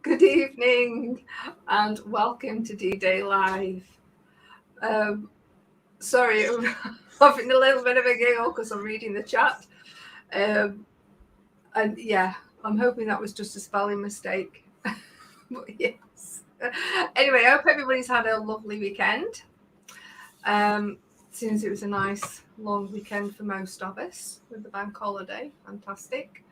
Good evening and welcome to D-Day Live. Sorry, I'm having a little bit of a giggle because I'm reading the chat. And yeah, I'm hoping that was just a spelling mistake. But yes. Anyway, I hope everybody's had a lovely weekend. Since it was a nice long weekend for most of us with the bank holiday. Fantastic.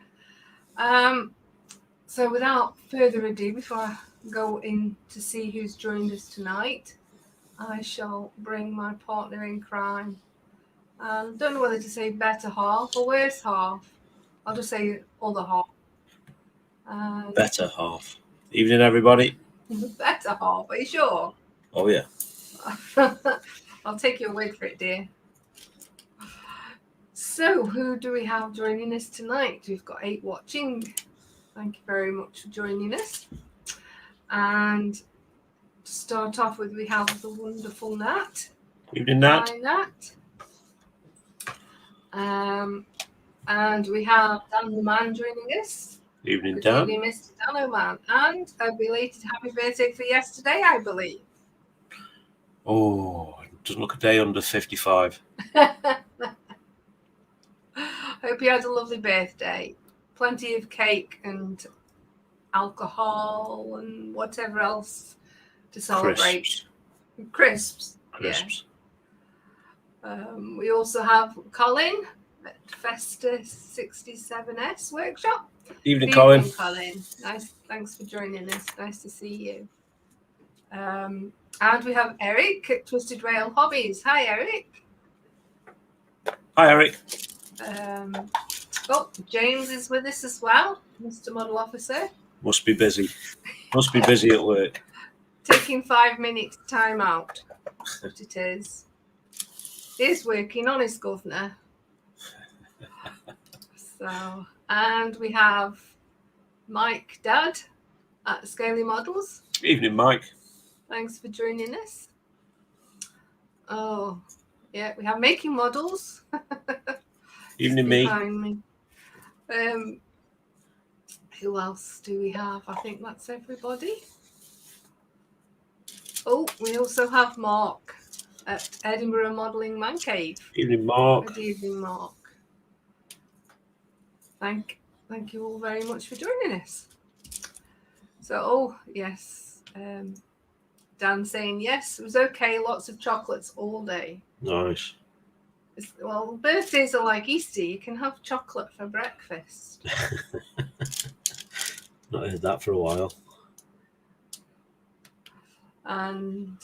So without further ado, before I go in to see who's joined us tonight, I shall bring my partner in crime. Don't know whether to say better half or worse half. I'll just say other half. Better half. Evening, everybody. Better half, are you sure? Oh, yeah. I'll take your word for it, dear. So, who do we have joining us tonight? We've got 8 watching. Thank you very much for joining us. And to start off with, we have the wonderful Nat. Evening, Nat. Hi, Nat. And we have Dan the Man joining us. Evening, Good Dan. evening, Mr. Dan O'Man. And a belated happy birthday for yesterday, I believe. Oh, doesn't look a day under 55. Hope you had a lovely birthday. Plenty of cake and alcohol and whatever else to celebrate. Crisps. Crisps. Yeah. We also have Colin at Festa 67S workshop. Evening, Colin. Colin. Nice. Thanks for joining us. Nice to see you. And we have Eric at Twisted Rail Hobbies. Hi, Eric. Hi, Eric. James is with us as well, Mr. Model Officer. Must be busy. Must be busy at work. Taking 5 minutes time out. That's what it is. He's working on his governor. So, and we have Mike Dad at Scaly Models. Evening, Mike. Thanks for joining us. Oh, yeah, we have Making Models. Evening, me. Behind me. Who else do we have? I think that's everybody. Oh, we also have Mark at Edinburgh Modelling Man Cave. Evening, Mark. Good evening, Mark. Thank you all very much for joining us. So, yes. Dan saying yes, it was okay. Lots of chocolates all day. Nice. Well, birthdays are like Easter. You can have chocolate for breakfast. Not heard that for a while. And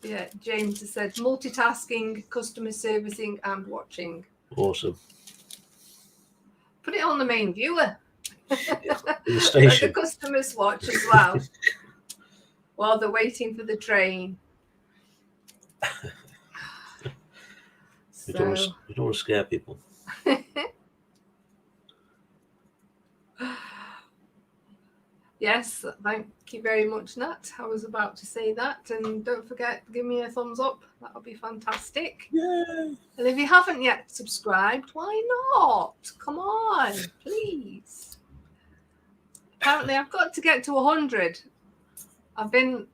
yeah, James has said multitasking, customer servicing, and watching. Awesome. Put it on the main viewer. Yeah, in the Let station. the customers watch as well while they're waiting for the train. We don't want to scare people. Yes, thank you very much, Nat. I was about to say that. And don't forget, give me a thumbs up. That'll be fantastic. Yay! And if you haven't yet subscribed, why not? Come on, please. Apparently, I've got to get to 100. I've been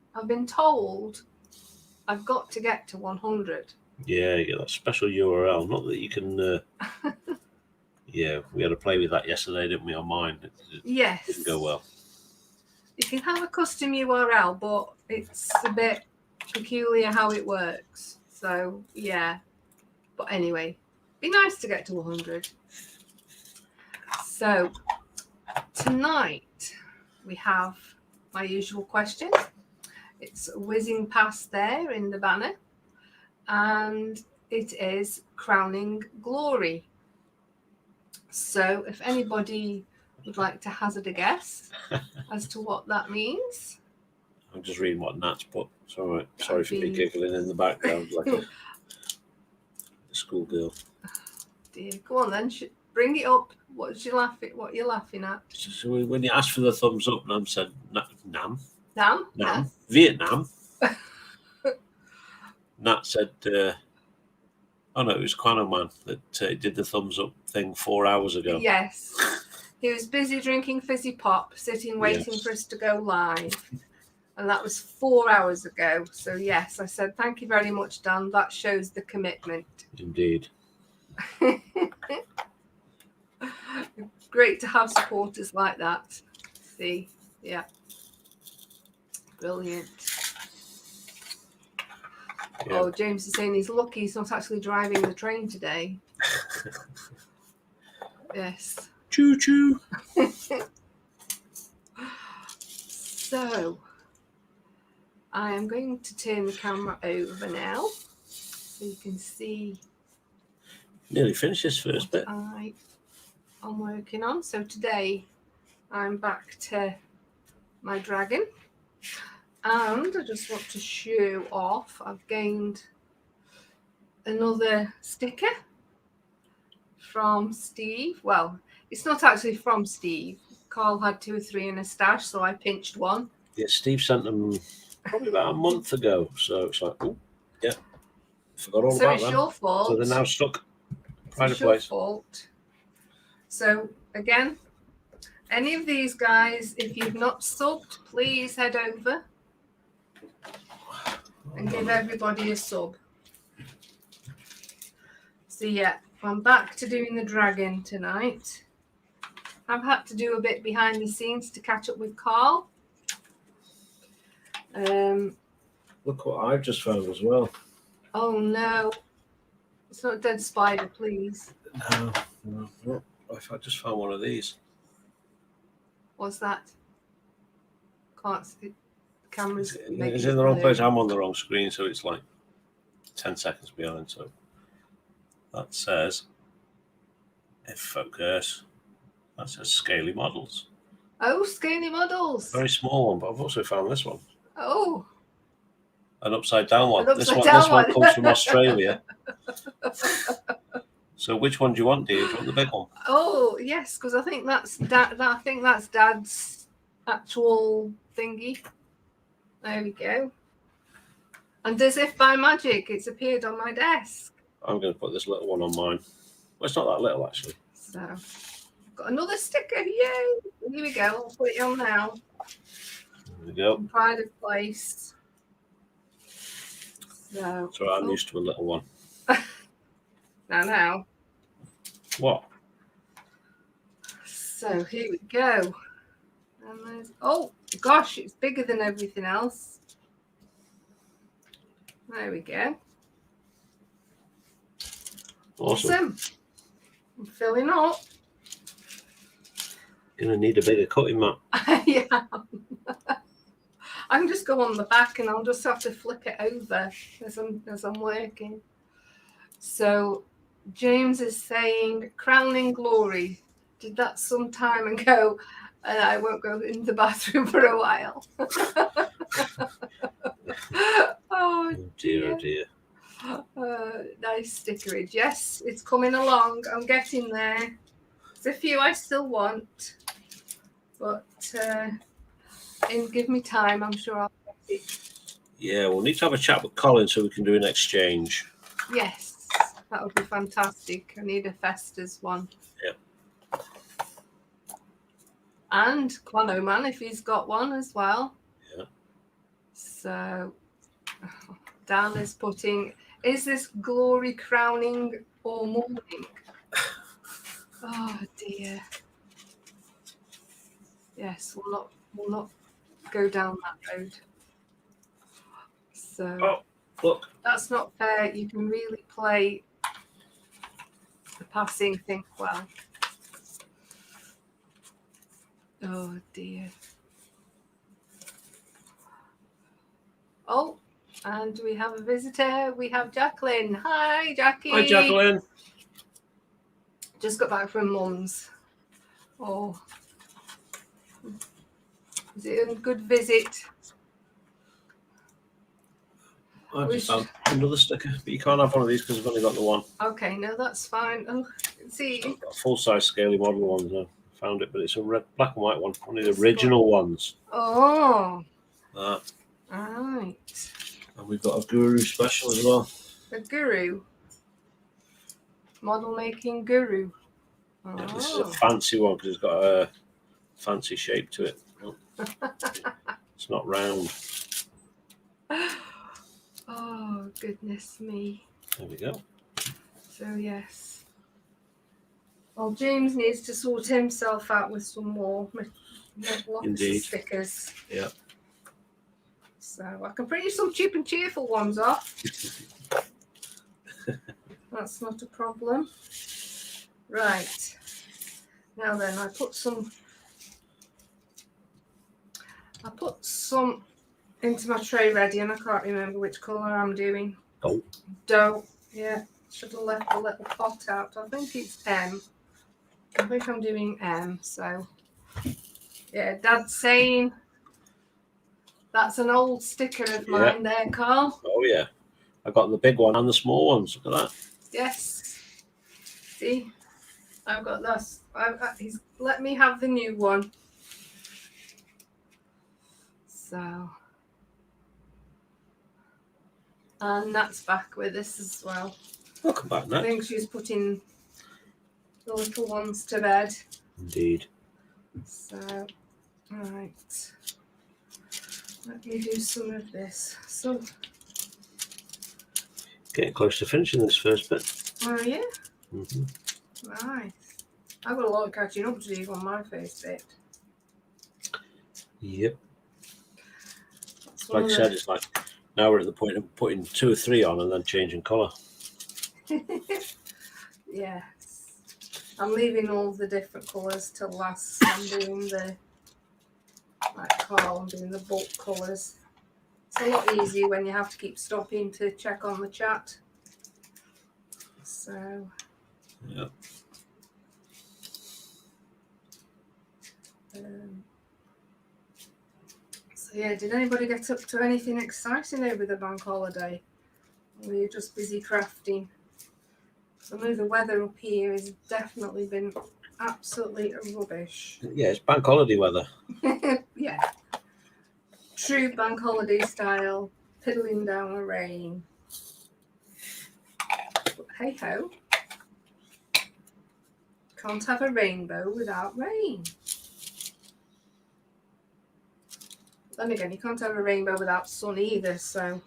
told I've got to get to 100. Yeah, you get that special URL. Not that you can. Yeah, we had to play with that yesterday, didn't we? On mine, it Yes. didn't go well. You can have a custom URL, but it's a bit peculiar how it works. So, yeah. But anyway, be nice to get to 100. So, tonight we have my usual question. It's whizzing past there in the banner. And it is crowning glory. So, if anybody would like to hazard a guess as to what that means. I'm just reading what Nat's put. Sorry for me giggling in the background like a schoolgirl. Dear, go on then. Bring it up. What you're laughing at? So when you asked for the thumbs up, Nam said Nam. Nam? Vietnam. Nat said, oh no, it was Quano Man that did the thumbs up thing 4 hours ago. Yes. He was busy drinking fizzy pop, sitting waiting for us to go live. And that was 4 hours ago. So yes, I said, thank you very much, Dan. That shows the commitment. Indeed. Great to have supporters like that. See? Yeah. Brilliant. Yeah. Oh, James is saying he's lucky he's not actually driving the train today. Yes. Choo choo. So, I am going to turn the camera over now so you can see. Nearly finished this first bit. I'm working on. So today I'm back to my dragon. And I just want to show off, I've gained another sticker from Steve. Well, it's not actually from Steve. Karl had 2 or 3 in a stash, so I pinched one. Yeah, Steve sent them probably about a month ago. So it's like, oh, yeah, forgot all about them. So it's your fault. So they're now stuck. It's your fault. So again, any of these guys, if you've not subbed, please head over and give everybody a sub. So yeah, I'm back to doing the dragon tonight. I've had to do a bit behind the scenes to catch up with Karl. Look what I've just found as well. Oh no. It's not a dead spider, please. No. I just found one of these. What's that? Can't see. The camera's It's in the wrong place. I'm on the wrong screen, so it's like 10 seconds behind. So that says, if focus, that says scaly models. Oh, scaly models. Very small one, but I've also found this one. Oh. An upside down one. This one comes from Australia. So which one do you want, dear? Do you want the big one? Oh yes, because I think that's Dad's actual thingy. There we go. And as if by magic, it's appeared on my desk. I'm going to put this little one on mine. Well, it's not that little actually. So, I've got another sticker. Yay! Here we go. I'll put it on now. There we go. Pride of place. So I'm used to a little one. Now. What? So here we go. And there's, oh gosh, it's bigger than everything else. There we go. Awesome. I'm filling up. Gonna need a bigger cutting mat. Yeah. I can just go on the back and I'll just have to flip it over as I'm working. So James is saying crowning glory. Did that some time ago and I won't go in the bathroom for a while. Oh dear, oh dear. Nice stickerage. Yes, it's coming along. I'm getting there. There's a few I still want, but give me time. I'm sure I'll get it. Yeah, we'll need to have a chat with Colin so we can do an exchange. Yes, that would be fantastic. I need a Festus one. Yep. And Quano Man if he's got one as well. Yeah. So Dan is putting, is this glory crowning or mourning? Oh dear. Yes, we'll not go down that road. So look. That's not fair. You can really play the passing thing well. Oh dear. Oh, and we have a visitor. We have Jacqueline. Hi, Jackie. Hi, Jacqueline. Just got back from Mum's. Oh, is it a good visit? I've just found another sticker, but you can't have one of these because I've only got the one. Okay, no, that's fine. Oh, see. I've got a full-size scaly model one. I found it, but it's a red, black and white one. One of the original ones. Oh. That. Right. And we've got a Guru special as well. A Guru. Model making Guru. Oh. Yeah, this is a fancy one because it's got a fancy shape to it. It's not round. Oh, goodness me. There we go. So, yes. Well, James needs to sort himself out with some more lots of stickers. Yeah. So, I can print you some cheap and cheerful ones off. That's not a problem. Right. Now then, I put some into my tray ready, and I can't remember which colour I'm doing. Dough. Yeah, should have left a little pot out. I think it's M. I think I'm doing M. So, yeah, Dad's saying that's an old sticker of mine there, Carl. Oh, yeah. I got the big one and the small ones. Look at that. Yes. See, I've got this. He's let me have the new one. So. And Nat's back with us as well. Welcome back, Nat. I think she's putting the little ones to bed. Indeed. So, right. Let me do some of this. So, getting close to finishing this first bit. Oh, yeah? Mm-hmm. Nice. I've got a lot of catching up to do on my first bit. Yep. Like I said, it's like now we're at the point of putting 2 or 3 on and then changing colour. Yes. I'm leaving all the different colours till last. I'm doing like Karl, I'm doing the bulk colours. It's a lot easier when you have to keep stopping to check on the chat. So. Yep. So yeah, did anybody get up to anything exciting over the bank holiday? Or were you just busy crafting? So I know the weather up here has definitely been absolutely rubbish. Yeah, it's bank holiday weather. Yeah. True bank holiday style, piddling down the rain. But hey ho. Can't have a rainbow without rain. Then again, you can't have a rainbow without sun either, so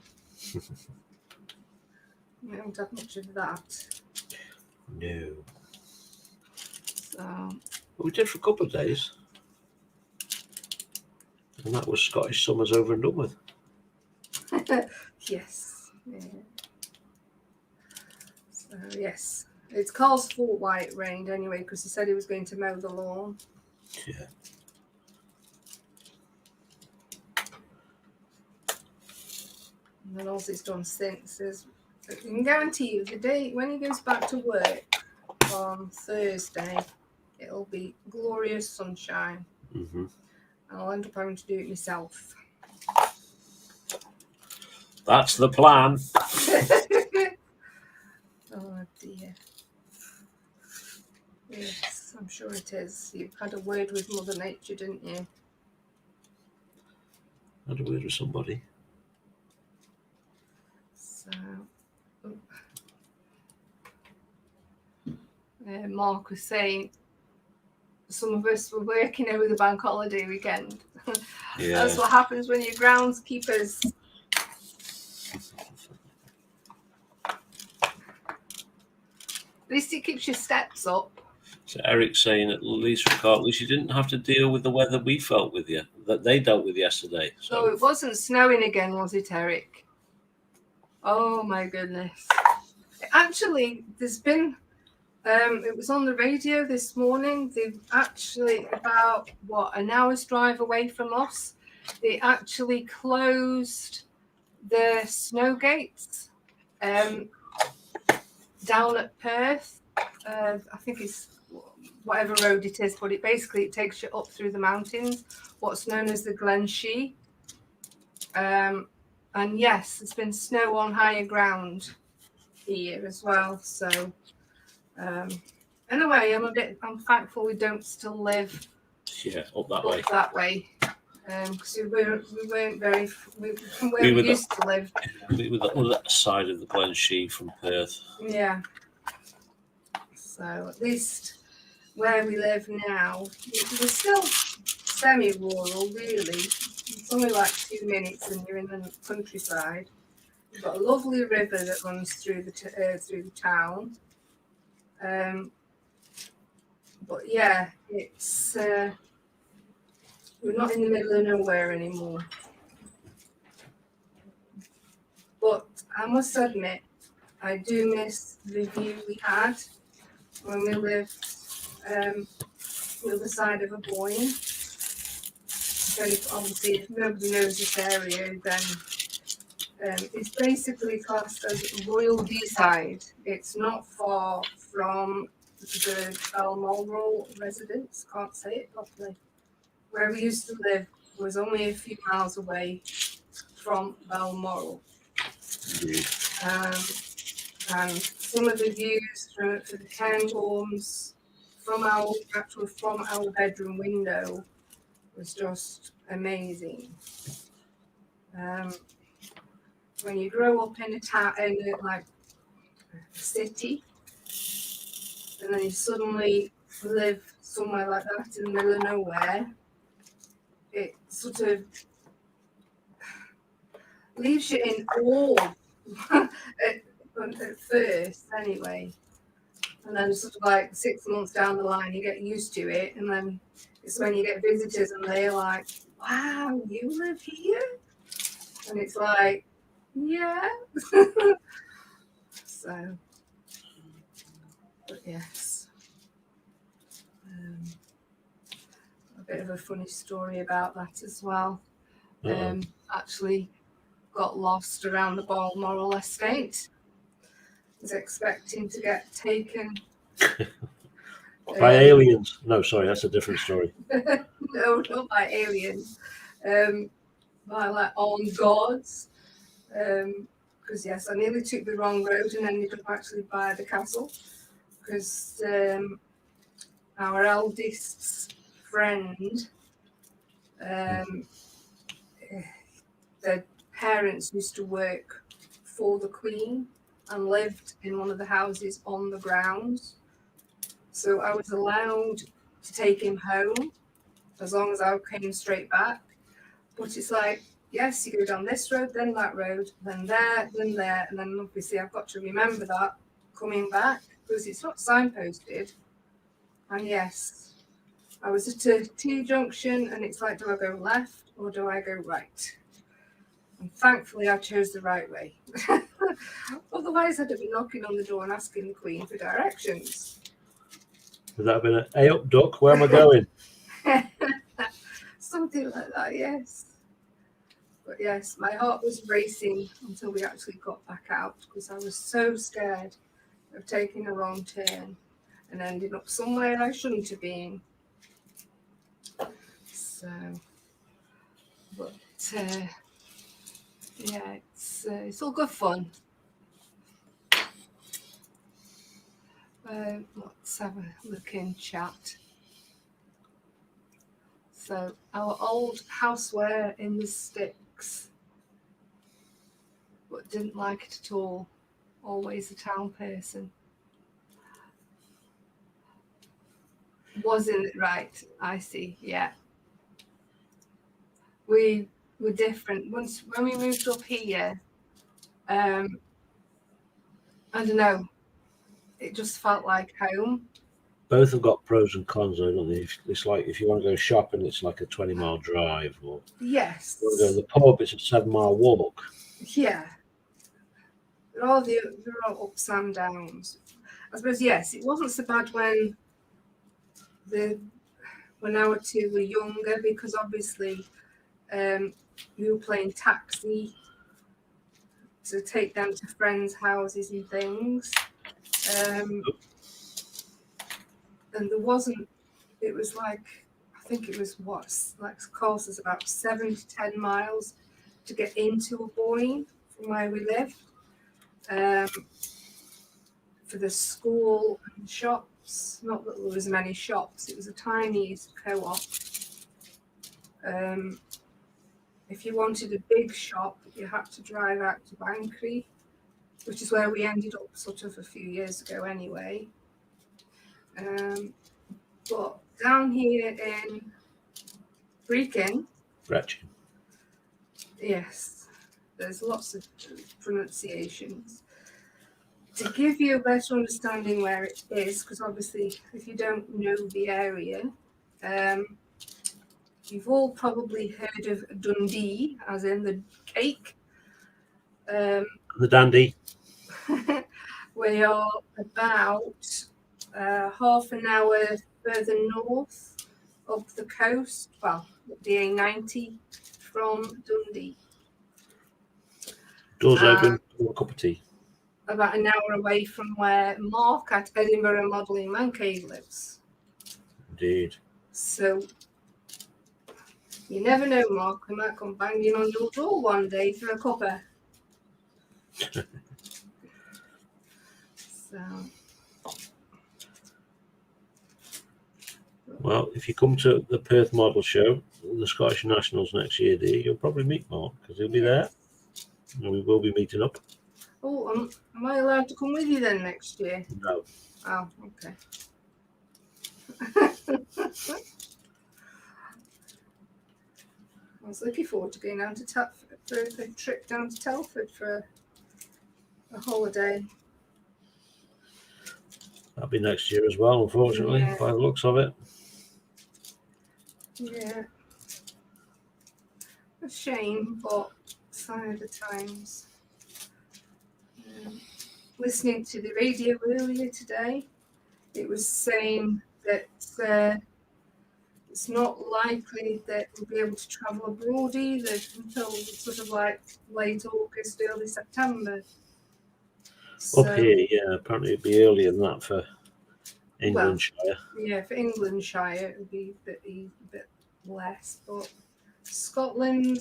we don't have much of that. No. So we did for a couple of days. And that was Scottish summers over and done with. yes. Yeah. So yes. It's Carl's fault why it rained anyway, because he said he was going to mow the lawn. Yeah. And then all he's done since is, I can guarantee you, the day when he goes back to work on Thursday, it'll be glorious sunshine. Mm-hmm. And I'll end up having to do it myself. That's the plan. Oh dear. Yes, I'm sure it is. You've had a word with Mother Nature, didn't you? Had a word with somebody. So, Mark was saying some of us were working over the bank holiday weekend. Yeah. That's what happens when you're groundskeepers. At least it keeps your steps up. So Eric's saying at least you didn't have to deal with the weather we felt with you, that they dealt with yesterday. So it wasn't snowing again, was it, Eric? Oh my goodness. Actually, there's been, it was on the radio this morning. They've actually, about, an hour's drive away from us, they actually closed the snow gates down at Perth. I think it's whatever road it is, but it takes you up through the mountains, what's known as the Glen Shee. And yes, there's been snow on higher ground here as well. So anyway, I'm thankful we don't still live up that way. Because we weren't very from where we used to live. We were the other side of the Glen Shee from Perth. Yeah. So at least where we live now, we're still semi-rural, really. It's only like 2 minutes and you're in the countryside. We've got a lovely river that runs through the town. But yeah, it's we're not in the middle of nowhere anymore. But I must admit, I do miss the view we had when we lived the other side of a Boyne. Obviously, if nobody knows this area, then it's basically classed as Royal Deeside. It's not far from the Balmoral residence. Can't say it properly. Where we used to live was only a few miles away from Balmoral. And some of the views for the Cairngorms from our bedroom window was just amazing. When you grow up in a city, and then you suddenly live somewhere like that in the middle of nowhere, it sort of leaves you in awe at first, anyway. And then sort of like 6 months down the line, you get used to it, and then it's when you get visitors and they're like, "Wow, you live here?" And it's like, yeah. So, but yes. A bit of a funny story about that as well. Actually got lost around the Balmoral estate. Was expecting to get taken by aliens. No, sorry, that's a different story. No, not by aliens. By like armed guards. Because yes, I nearly took the wrong road and ended up actually by the castle. Because our eldest's friend, their parents used to work for the Queen and lived in one of the houses on the grounds. So I was allowed to take him home as long as I came straight back. But it's like, yes, you go down this road, then that road, then there, and then obviously I've got to remember that coming back because it's not signposted. And yes, I was at a T-junction and it's like, do I go left or do I go right? And thankfully I chose the right way. Otherwise, I'd have been knocking on the door and asking the Queen for directions. Would that have been a hey up, duck? Where am I going? Something like that, yes. But yes, my heart was racing until we actually got back out because I was so scared of taking a wrong turn and ending up somewhere I shouldn't have been. So, but yeah, it's all good fun. Let's have a look in chat. So our old houseware in the sticks, but didn't like it at all. Always a town person. Wasn't it right? I see. Yeah, we were different. Once when we moved up here, I don't know. It just felt like home. Both have got pros and cons, though, don't they? It's like if you want to go shopping, it's like a 20-mile drive, or Yes. if you want to go to the pub, it's a 7-mile walk. Yeah. They're all ups and downs. I suppose yes, it wasn't so bad when our two were younger because obviously we were playing taxi to take them to friends' houses and things. And there wasn't, it was like, I think it was like Karl says, about 7 to 10 miles to get into a Boyne from where we lived. For the school and shops, not that there was many shops, it was a tiny co-op. If you wanted a big shop, you had to drive out to Bankery, which is where we ended up sort of a few years ago anyway. But down here in Brechin, yes, there's lots of pronunciations. To give you a better understanding where it is, because obviously if you don't know the area, you've all probably heard of Dundee, as in the cake. The dandy. We are about half an hour further north of the coast, well, the A90 from Dundee. Doors open, a cup of tea. About an hour away from where Mark at Edinburgh Modelling Man Cave lives. Indeed. So you never know, Mark. I might come banging on your door one day for a cuppa. So. Well, if you come to the Perth Model Show, the Scottish Nationals next year, dear, you'll probably meet Mark because he'll be there, and we will be meeting up. Oh, am I allowed to come with you then next year? No. Oh, okay. I was looking forward to going down to Telford for a trip down to Telford for a holiday. That'll be next year as well, unfortunately, by the looks of it. Yeah. A shame, but sign of the times. Listening to the radio earlier today, it was saying that it's not likely that we'll be able to travel abroad either until sort of like late August, early September. So, up here, yeah, apparently it'd be earlier than that for Englandshire. Well, yeah, for Englandshire it would be a bit less, but Scotland,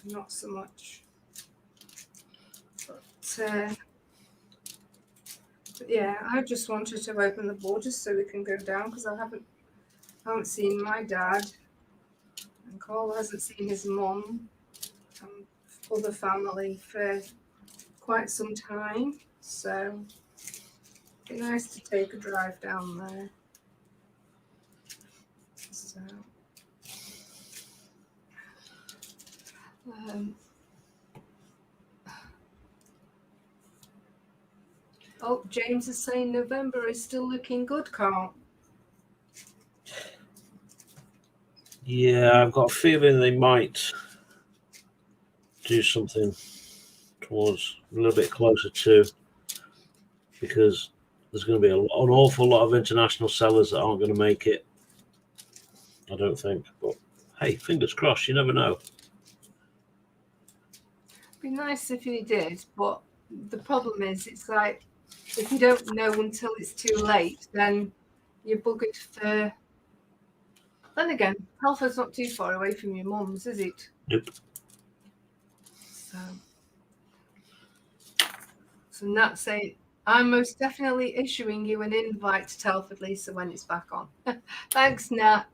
not so much. But yeah, I just wanted to open the borders so we can go down because I haven't seen my dad, and Karl hasn't seen his mum and other family for quite some time. So it'd be nice to take a drive down there. So. Oh, James is saying November is still looking good, Karl. Yeah, I've got a feeling they might do something towards a little bit closer to, because there's going to be an awful lot of international sellers that aren't going to make it. I don't think, but hey, fingers crossed. You never know. It'd be nice if you did, but the problem is, it's like if you don't know until it's too late, then you're buggered for. Then again, Telford's not too far away from your mum's, is it? Nope. So Nat say, I'm most definitely issuing you an invite to Telford, Lisa, when it's back on. Thanks, Nat.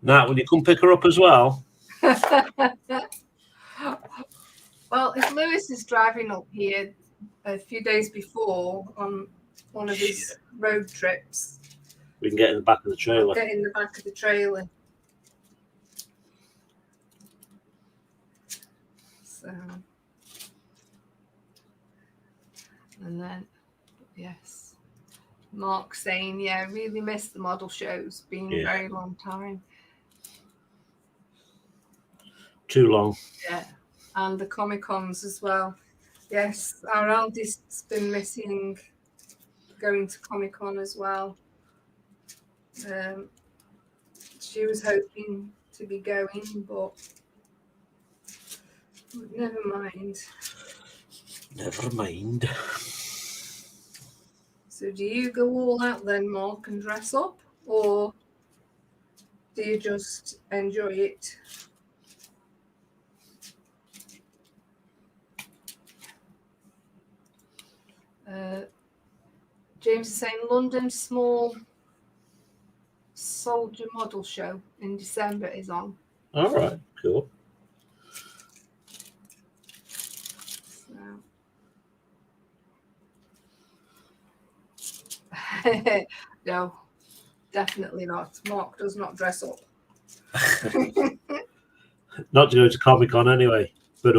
Nat, will you come pick her up as well? Well, if Lewis is driving up here a few days before on one of his road trips, we can get in the back of the trailer. Get in the back of the trailer. So, and then, yes, Mark saying, yeah, really missed the model shows. Been a very long time. Too long. Yeah, and the Comic-Cons as well. Yes, our eldest's been missing going to Comic-Con as well. She was hoping to be going, but never mind. Never mind. So do you go all out then, Mark, and dress up? Or do you just enjoy it? James is saying London Small Soldier Model Show in December is on. All right, cool. So. No, definitely not. Mark does not dress up. Not to go to Comic-Con anyway, but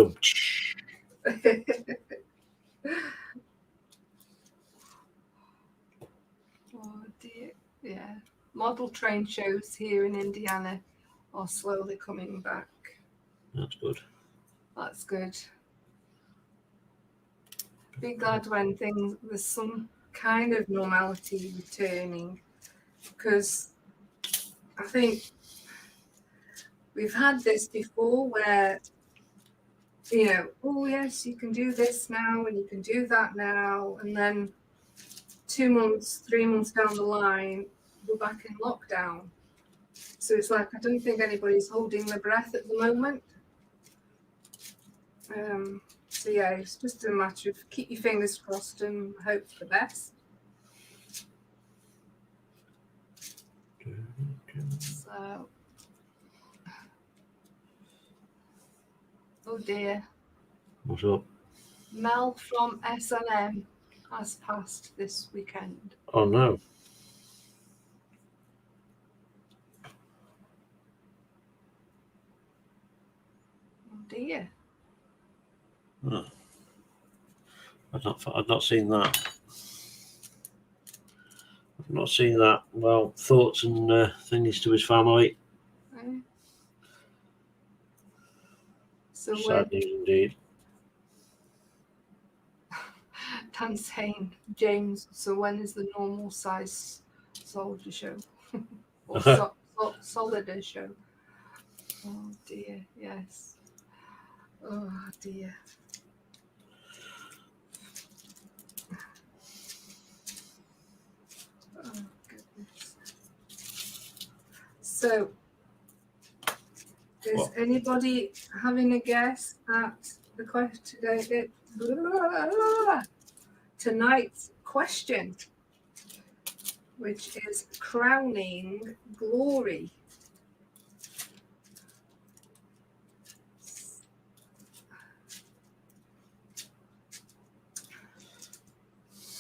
Oh dear, yeah. Model train shows here in Indiana are slowly coming back. That's good. That's good. Be glad when there's some kind of normality returning, because I think we've had this before where, oh yes, you can do this now and you can do that now, and then 2 months, 3 months down the line, we're back in lockdown. So it's like, I don't think anybody's holding their breath at the moment. So yeah, it's just a matter of keep your fingers crossed and hope for the best. So, oh dear. What's up? Mel from S&M has passed this weekend. Oh no. Oh dear. Oh. I've not seen that. I've not seen that. Well, thoughts and things to his family. So sad news indeed. Dan's saying, James, so when is the normal size soldier show? Or solider show? Oh dear, yes. Oh dear. Oh goodness. So, is anybody having a guess at the question today? Tonight's question, which is crowning glory.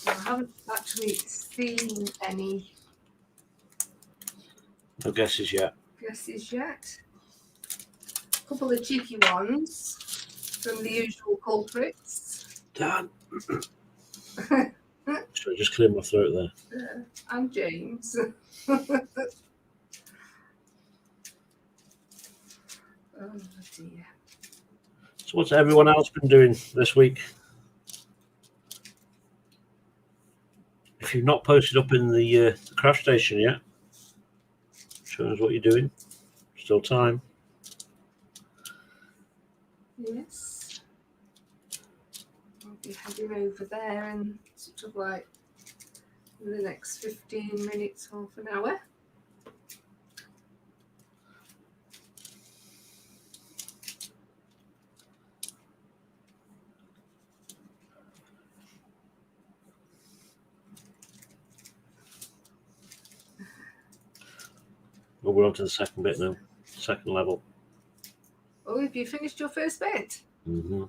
I haven't actually seen any No guesses yet. A couple of cheeky ones from the usual culprits. Dan. Should I just clear my throat there? And James. Oh dear. So what's everyone else been doing this week? If you've not posted up in the craft station yet, show us what you're doing. Still time. Yes. I'll be heading over there in sort of like the next 15 minutes, half an hour. Well, we're on to the second bit now. Second level. Oh, have you finished your first bit? Mm-hmm.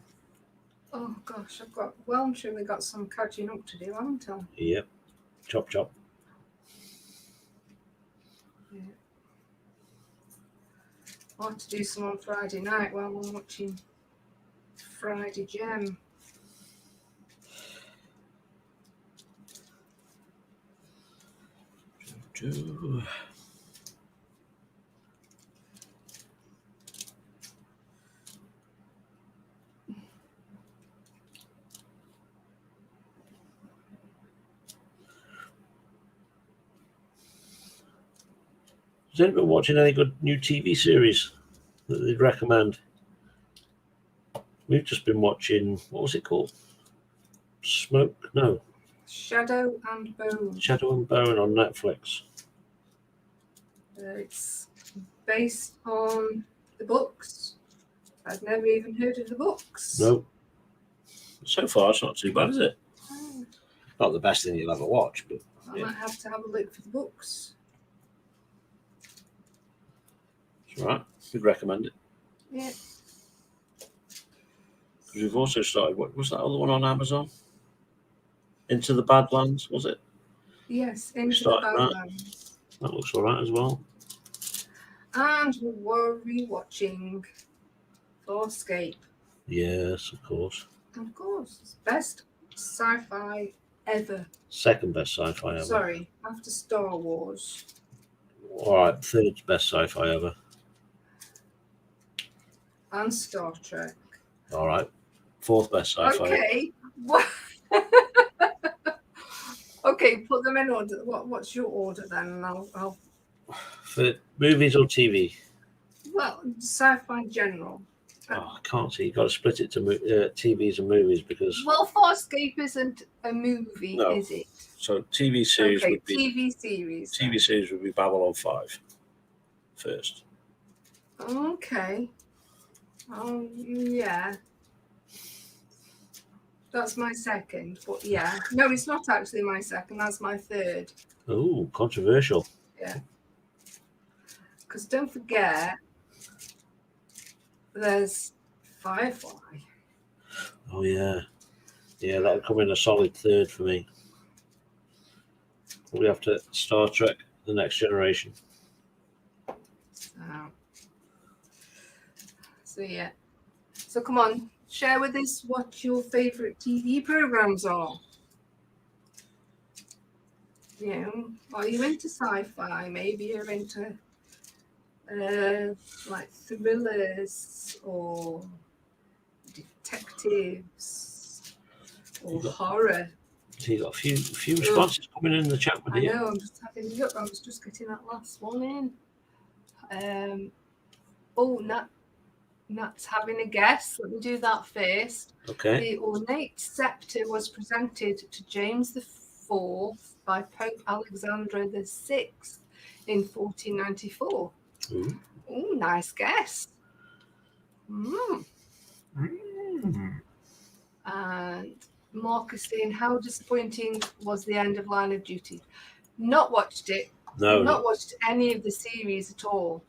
Oh gosh, I'm sure we got some catching up to do, haven't I? Yep. Chop, chop. Yeah. I'll have to do some on Friday night while I'm watching Friday Gem. Has anyone watching any good new TV series that they'd recommend? We've just been watching, what was it called? Smoke? No. Shadow and Bone. Shadow and Bone on Netflix. It's based on the books. I've never even heard of the books. No. So far, it's not too bad, is it? Oh, Not the best thing you'll ever watch, but I yeah, might have to have a look for the books. it's all right. We'd recommend it. Yeah. Because we've also started, what was that other one on Amazon? Into the Badlands, was it? Yes, Into the started that. Badlands. That looks all right as well. And we're rewatching Farscape. Yes, of course. And of course, it's best sci-fi ever. Second best sci-fi ever. Sorry, after Star Wars. All right, third best sci-fi ever. And Star Trek. All right, fourth best sci-fi. Okay. What? Okay, put them in order. What's your order then? And I'll For movies or TV? well, sci-fi general. Oh, I can't see. You've got to split it to TVs and movies because. Well, Farscape isn't a movie, No. is it? So TV series Okay, would be TV series. TV series would be Babylon 5 first. Okay. Yeah. That's my second, but yeah. No, it's not actually my second. That's my third. Oh, controversial. Yeah. Because don't forget, there's Firefly. Oh yeah, yeah, that would come in a solid third for me. Probably after Star Trek: The Next Generation. So yeah. So come on, share with us what your favourite TV programs are. You know, are you into sci-fi? Maybe you're into like thrillers or detectives or horror. So you got a few responses coming in the chat with I you. know, I'm just having a look. I was just getting that last one in. Nat's having a guess. Let me do that first. Okay. The ornate scepter was presented to James IV by Pope Alexander VI in 1494. Ooh. Oh, nice guess. And Marcus saying, how disappointing was the end of Line of Duty? Not watched it. No. Not watched any of the series at all.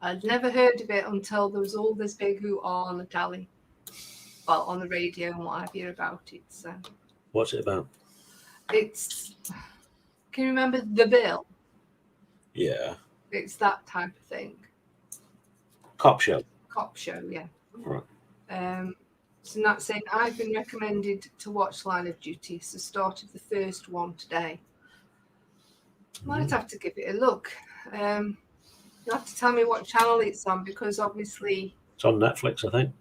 I'd never heard of it until there was all this big hoo-ah on the telly. Well, on the radio and what have you about it. So What's it about? it's, can you remember The Bill? Yeah. It's that type of thing. Cop show. Cop show, yeah. All right. So Nat saying, I've been recommended to watch Line of Duty, so started the first one today. Might have to give it a look. You have to tell me what channel it's on because obviously It's on Netflix, I think.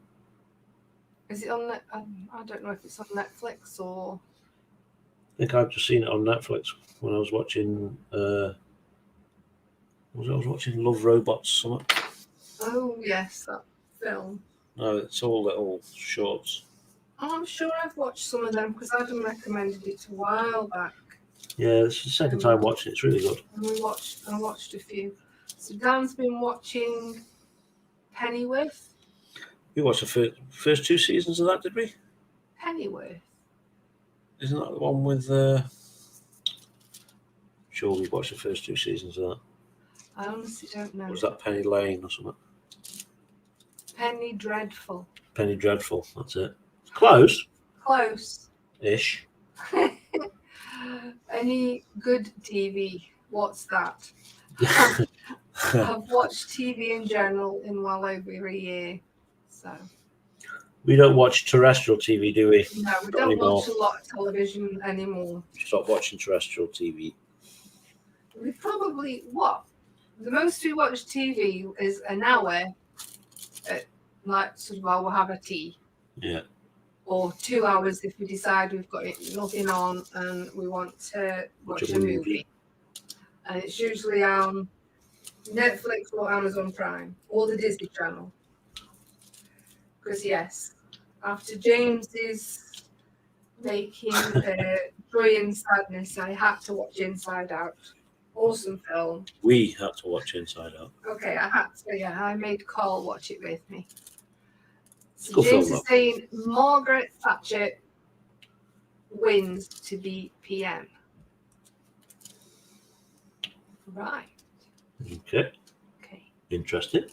Is it on? I don't know if it's on Netflix or. I think I've just seen it on Netflix when I was watching. I was watching Love Robots. Something. Oh yes, that film. No, it's all little shorts. Oh, I'm sure I've watched some of them because Adam recommended it a while back. Yeah, this is the second time watching it. It's really good. And I watched a few. So Dan's been watching Pennyworth. We watched the first 2 seasons of that, did we? Pennyworth. Isn't that the one with? Sure, we watched the first 2 seasons of that. I honestly don't know. Or was that Penny Lane or something? Penny Dreadful. Penny Dreadful. That's it. Close. Close-ish. Ish. Any good TV? What's that? I've watched TV in general in well over a year. So. We don't watch terrestrial TV, do we? No, we don't watch a lot of television anymore. Stop watching terrestrial TV. We probably the most we watch TV is an hour at like sort of we'll have a tea. Yeah. Or 2 hours if we decide we've got nothing on and we want to watch a movie. And it's usually on Netflix or Amazon Prime or the Disney Channel. Because yes, after James is making Joy and Sadness, I had to watch Inside Out. Awesome film. We had to watch Inside Out. Okay, I had to. Yeah, I made Karl watch it with me. So Good James film, is saying Margaret Thatcher wins to be PM. Right. Okay. Okay. Interesting.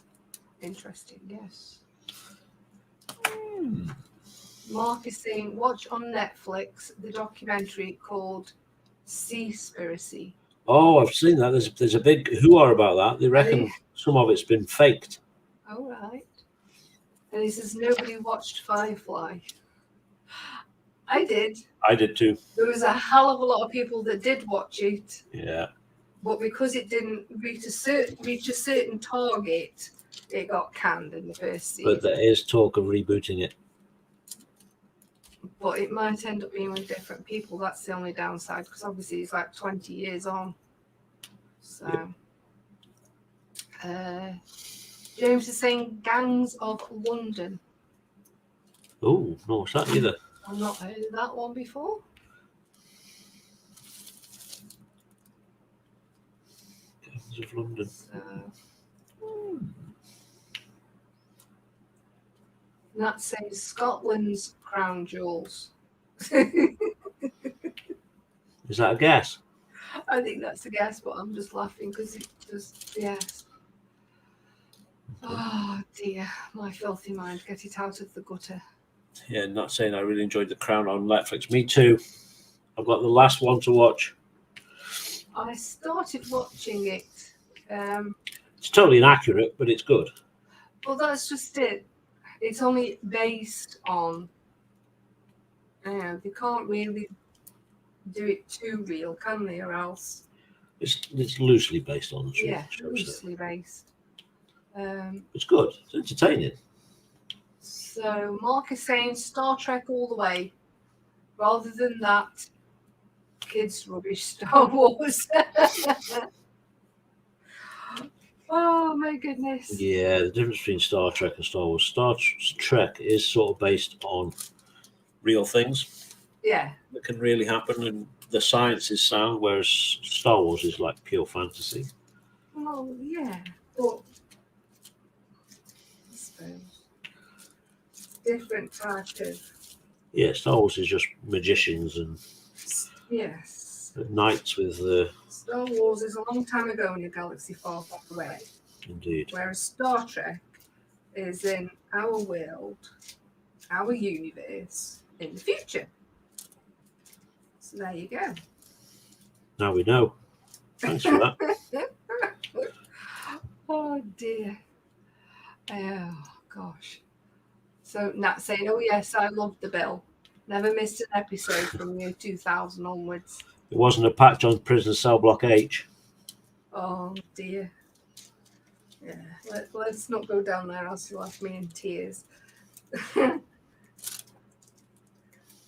Interesting, yes. Mark is saying, watch on Netflix the documentary called Seaspiracy. Oh, I've seen that. There's a big hoo-ha about that. They reckon some of it's been faked. Oh, right. And he says, nobody watched Firefly. I did. I did too. There was a hell of a lot of people that did watch it. Yeah. But because it didn't reach a certain target, it got canned in the first season. But there is talk of rebooting it. But it might end up being with different people. That's the only downside, because obviously it's like 20 years on. So, James is saying Gangs of London. Oh, no, what's that either? I've not heard of that one before. Gangs of London. So, that says Scotland's crown jewels. Is that a guess? I think that's a guess, but I'm just laughing because it just, yes. Oh dear, my filthy mind. Get it out of the gutter. Yeah, not saying I really enjoyed The Crown on Netflix. Me too. I've got the last one to watch. I started watching it. It's totally inaccurate, but it's good. Well, that's just it. It's only based on. They can't really do it too real, can they? Or else. It's loosely based on the truth. Yeah, loosely based. It's good. It's entertaining. So Mark is saying Star Trek all the way. Rather than that, kids rubbish Star Wars. Oh my goodness. Yeah, the difference between Star Trek and Star Wars. Star Trek is sort of based on real things. Yeah. That can really happen, and the science is sound, whereas Star Wars is like pure fantasy. Well, yeah, but I suppose different type of. Yeah, Star Wars is just magicians and Yes. knights with the. Star Wars is a long time ago in a galaxy far, far away. Indeed. Whereas Star Trek is in our world, our universe, in the future. So there you go. Now we know. Thanks for that. Oh dear. Oh gosh. So Nat saying, oh yes, I loved the bill. Never missed an episode from year 2000 onwards. It wasn't a patch on prison cell block H. Oh dear. Yeah, let's not go down there, else you'll have me in tears.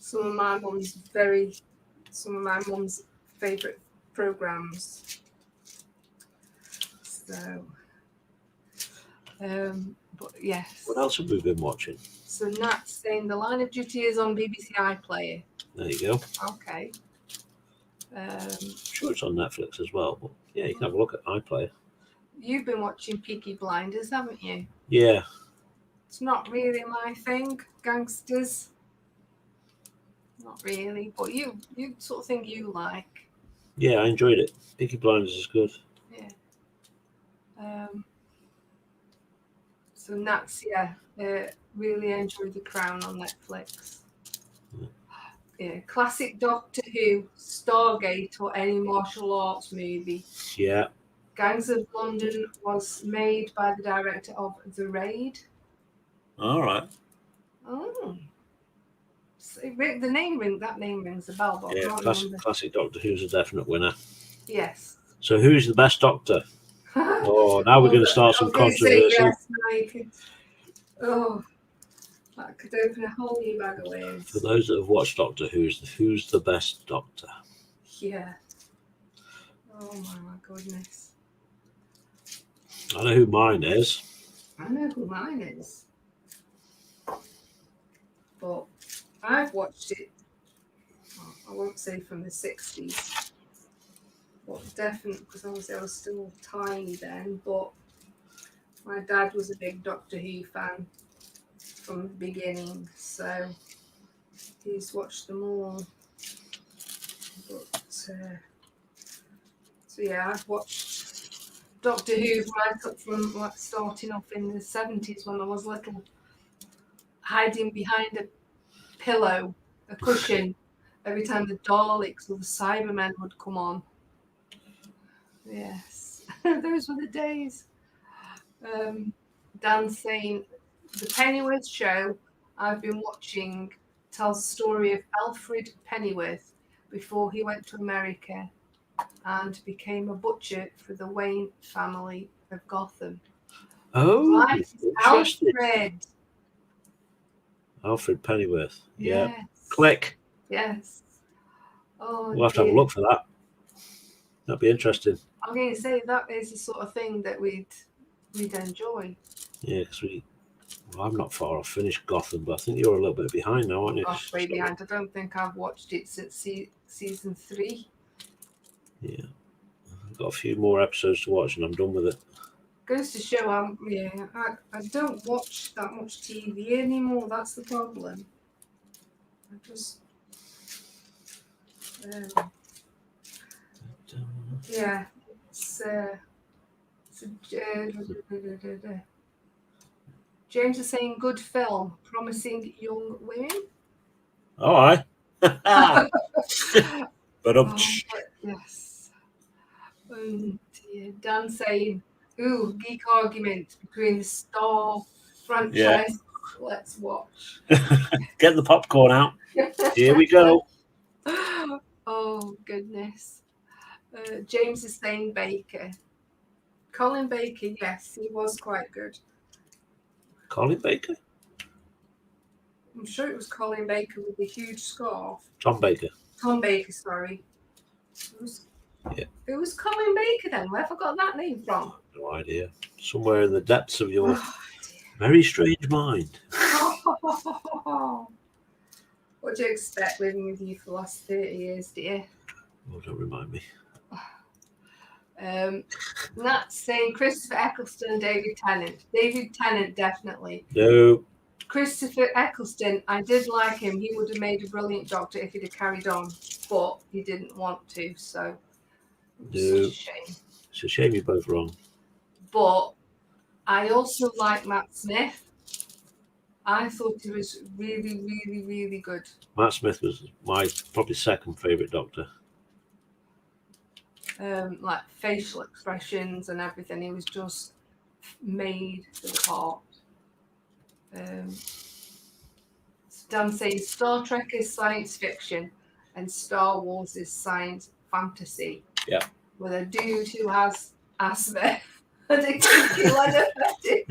some of my mum's favourite programs. So, but yes. What else have we been watching? So Nat's saying The Line of Duty is on BBC iPlayer. There you go. Okay. I'm sure it's on Netflix as well, but yeah, you can have a look at iPlayer. You've been watching Peaky Blinders, haven't you? Yeah. It's not really my thing, gangsters. Not really, but you sort of thing you like. Yeah, I enjoyed it. Peaky Blinders is good. Yeah. So Nats, really enjoyed The Crown on Netflix. Yeah, classic Doctor Who, Stargate, or any martial arts movie. Yeah. Gangs of London was made by the director of The Raid. All right. Oh. So the name rings a bell, but I can't remember. Classic Doctor Who's a definite winner. Yes. So who's the best Doctor? Oh, now we're going to start some controversy. Yes, that could open a whole new bag of worms. For those that have watched Doctor Who's the best Doctor? Yeah. Oh my goodness. I know who mine is. I know who mine is. But I've watched it, I won't say from the 60s, but definitely, because obviously I was still tiny then, but my dad was a big Doctor Who fan from the beginning, so he's watched them all. But, so yeah, I've watched Doctor Who right up from starting off in the 70s when I was little, hiding behind a pillow, a cushion, every time the Daleks or the Cybermen would come on. Yes, those were the days. Dan saying, the Pennyworth show I've been watching tells the story of Alfred Pennyworth before he went to America and became a butcher for the Wayne family of Gotham. Oh, Right, Alfred. Alfred Pennyworth. Yeah. Yes. Click. Yes. Oh, we'll have to have a look for that. That'd be interesting. I'm going to say that is the sort of thing that we'd enjoy. Yeah, because I'm not far off finished Gotham, but I think you're a little bit behind now, aren't you? Gosh, way behind. I don't think I've watched it since season 3. Yeah. I've got a few more episodes to watch and I'm done with it. Goes to show I don't watch that much TV anymore. That's the problem. I just yeah. James is saying good film, promising young women. All right. But yes. Dan saying, ooh, geek argument between the Star franchise. Yeah. Let's watch. Get the popcorn out. Here we go. Oh, goodness. James is saying Baker. Colin Baker, yes, he was quite good. Colin Baker? I'm sure it was Colin Baker with the huge scarf. Tom Baker. Tom Baker, sorry. It was Colin Baker then. Where have I got that name from? No idea. Somewhere in the depths of your very strange mind. What do you expect living with you for the last 30 years, dear? Oh, don't remind me. Nat's saying Christopher Eccleston and David Tennant. David Tennant, definitely. No. Christopher Eccleston, I did like him. He would have made a brilliant Doctor if he'd have carried on, but he didn't want to, so no. Such a shame. It's a shame you're both wrong. But I also like Matt Smith. I thought he was really, really, really good. Matt Smith was my probably second favourite Doctor. Like facial expressions and everything, he was just made for the part. Dan saying Star Trek is science fiction and Star Wars is science fantasy. Yeah. With a dude who has asthma and a kinky leather fetish.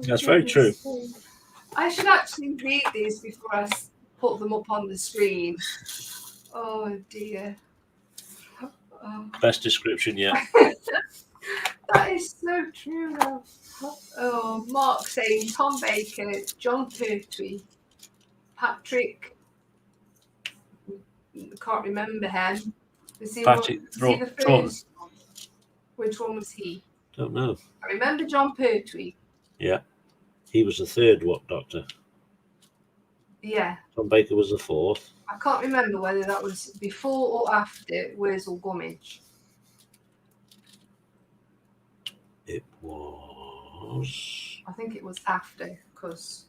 That's very true. I should actually read these before I put them up on the screen. Oh dear. Oh. Best description yet. That is so true though. Oh, Mark saying Tom Baker, John Pertwee, Patrick, can't remember him. Was he Patrick the first one? Which one was he? Don't know. I remember John Pertwee. Yeah. He was the third doctor. Yeah. Tom Baker was the fourth. I can't remember whether that was before or after Wurzel Gummidge. It was. I think it was after, because.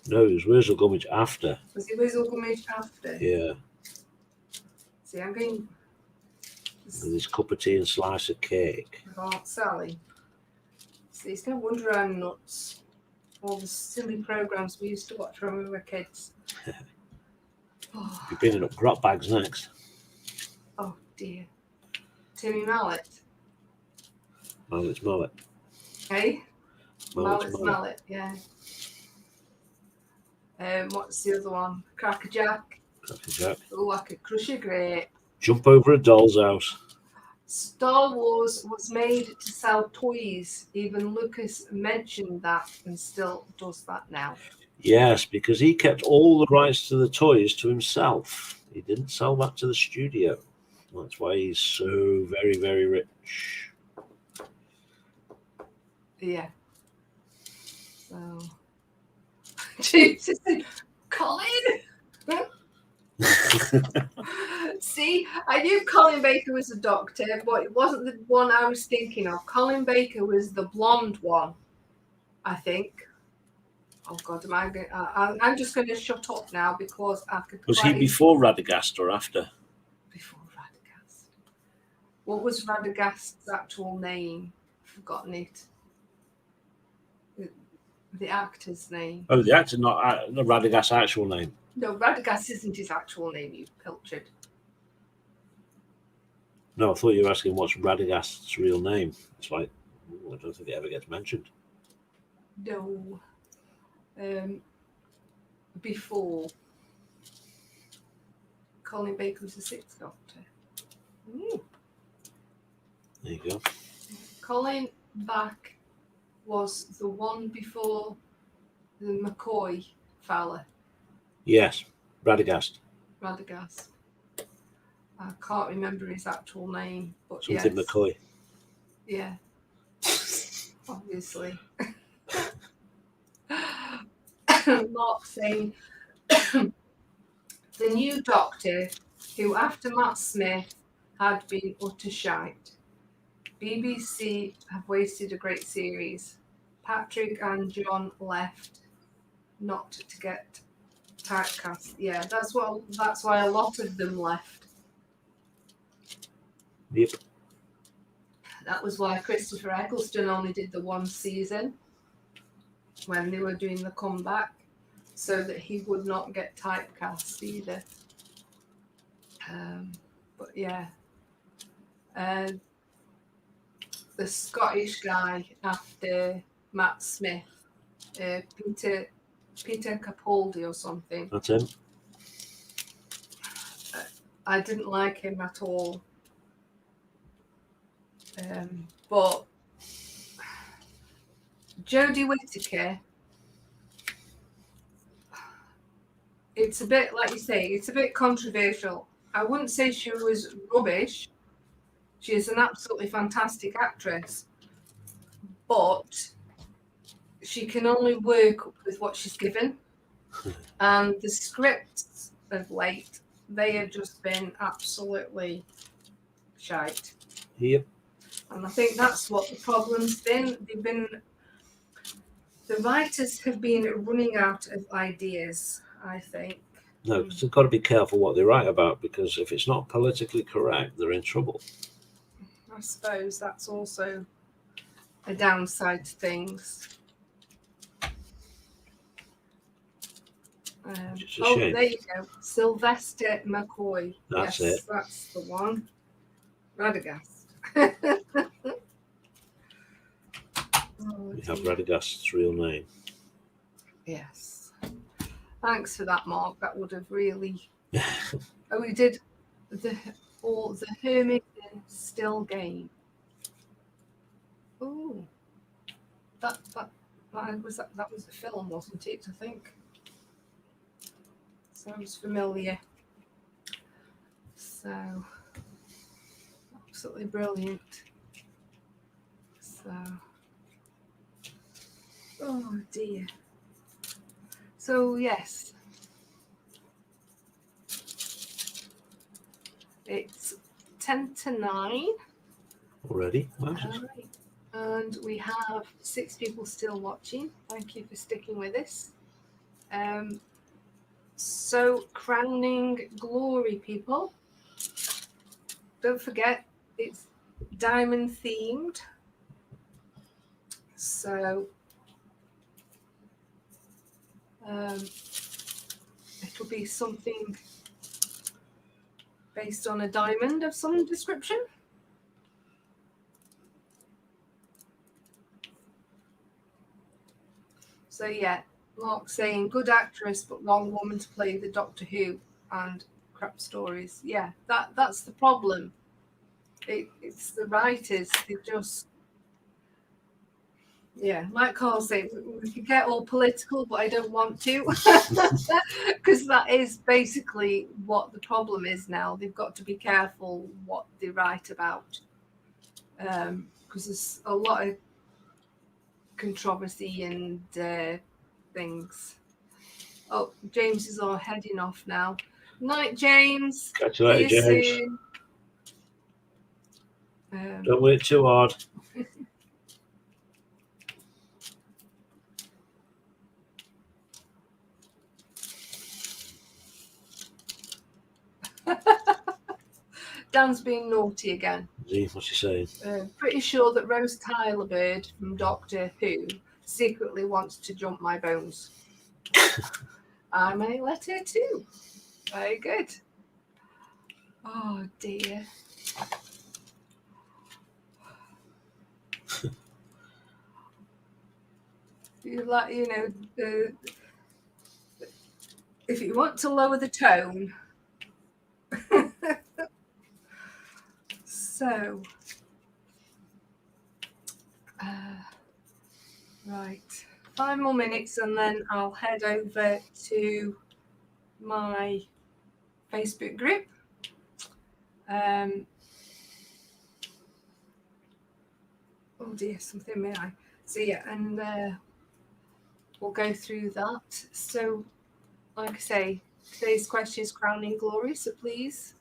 No, it was Wurzel Gummidge after. Was it Wurzel Gummidge after? Yeah. See, I'm going. With his cup of tea and slice of cake. Aunt Sally. See, it's no wonder I'm nuts. All the silly programs we used to watch when we were kids. You're bringing up grot bags next. Oh dear. Timmy Mallet. Mallet's Mallet. Hey? Mallet's Mallet, yeah. What's the other one? Cracker Jack. Cracker Jack. Oh, I could crush a grape. Jump over a doll's house. Star Wars was made to sell toys. Even Lucas mentioned that and still does that now. Yes, because he kept all the rights to the toys to himself. He didn't sell that to the studio. That's why he's so very, very rich. Yeah. So, Jesus, Colin. See, I knew Colin Baker was a doctor, but it wasn't the one I was thinking of. Colin Baker was the blonde one, I think. Oh God, I'm just going to shut up now because I could. Was he before Radagast or after? Before Radagast. What was Radagast's actual name? I've forgotten it. The actor's name. Oh, the actor, not Radagast's actual name. No, Radagast isn't his actual name, you pilchard. No, I thought you were asking what's Radagast's real name. It's like, I don't think it ever gets mentioned. No. Before. Colin Baker was the Sixth Doctor. Ooh. There you go. Colin Back was the one before the McCoy fella. Yes, Radagast. Radagast. I can't remember his actual name, but Something yes. McCoy. Yeah. Obviously. Mark saying the new Doctor, who after Matt Smith had been utter shite. BBC have wasted a great series. Patrick and John left not to get typecast. Yeah, that's why a lot of them left. Yep. That was why Christopher Eccleston only did the one season when they were doing the comeback, so that he would not get typecast either. But yeah, the Scottish guy after Matt Smith, Peter Capaldi or something. That's him. I didn't like him at all. But Jodie Whittaker, it's a bit, like you say, it's a bit controversial. I wouldn't say she was rubbish. She is an absolutely fantastic actress. But she can only work with what she's given. And the scripts of late, they have just been absolutely shite. Yep. And I think that's what the problem's been. The writers have been running out of ideas, I think. No, because they've got to be careful what they write about, because if it's not politically correct, they're in trouble. I suppose that's also a downside to things. It's a shame. There you go. Sylvester McCoy. That's yes, it. That's the one. Radagast. We have Radagast's real name. Yes. Thanks for that, Mark. That would have really. Oh, we did the Hermit still game. Oh, that was the film, wasn't it? I think. Sounds familiar. So absolutely brilliant. So, oh dear. So yes, it's 10 to 9 already. and we have 6 people still watching. Thank you for sticking with us. So crowning glory, people. Don't forget, it's diamond themed. So it'll be something based on a diamond of some description. So yeah, Mark's saying good actress but wrong woman to play the Doctor Who and crap stories. Yeah, that's the problem. It's the writers. They just, yeah, like Karl said, we could get all political, but I don't want to, because that is basically what the problem is now. They've got to be careful what they write about, because there's a lot of controversy and things. Oh, James is all heading off now. Night, James. Catch you later, See you James. soon. Don't work too hard. Dan's being naughty again. What's he saying? Pretty sure that Rose Tyler Bird from Doctor Who secretly wants to jump my bones. I may let her too. Very good. Oh dear. If you want to lower the tone. So, right, 5 more minutes and then I'll head over to my Facebook group. Oh dear, something may I. So yeah, and we'll go through that. So, like I say, today's question is crowning glory, so please,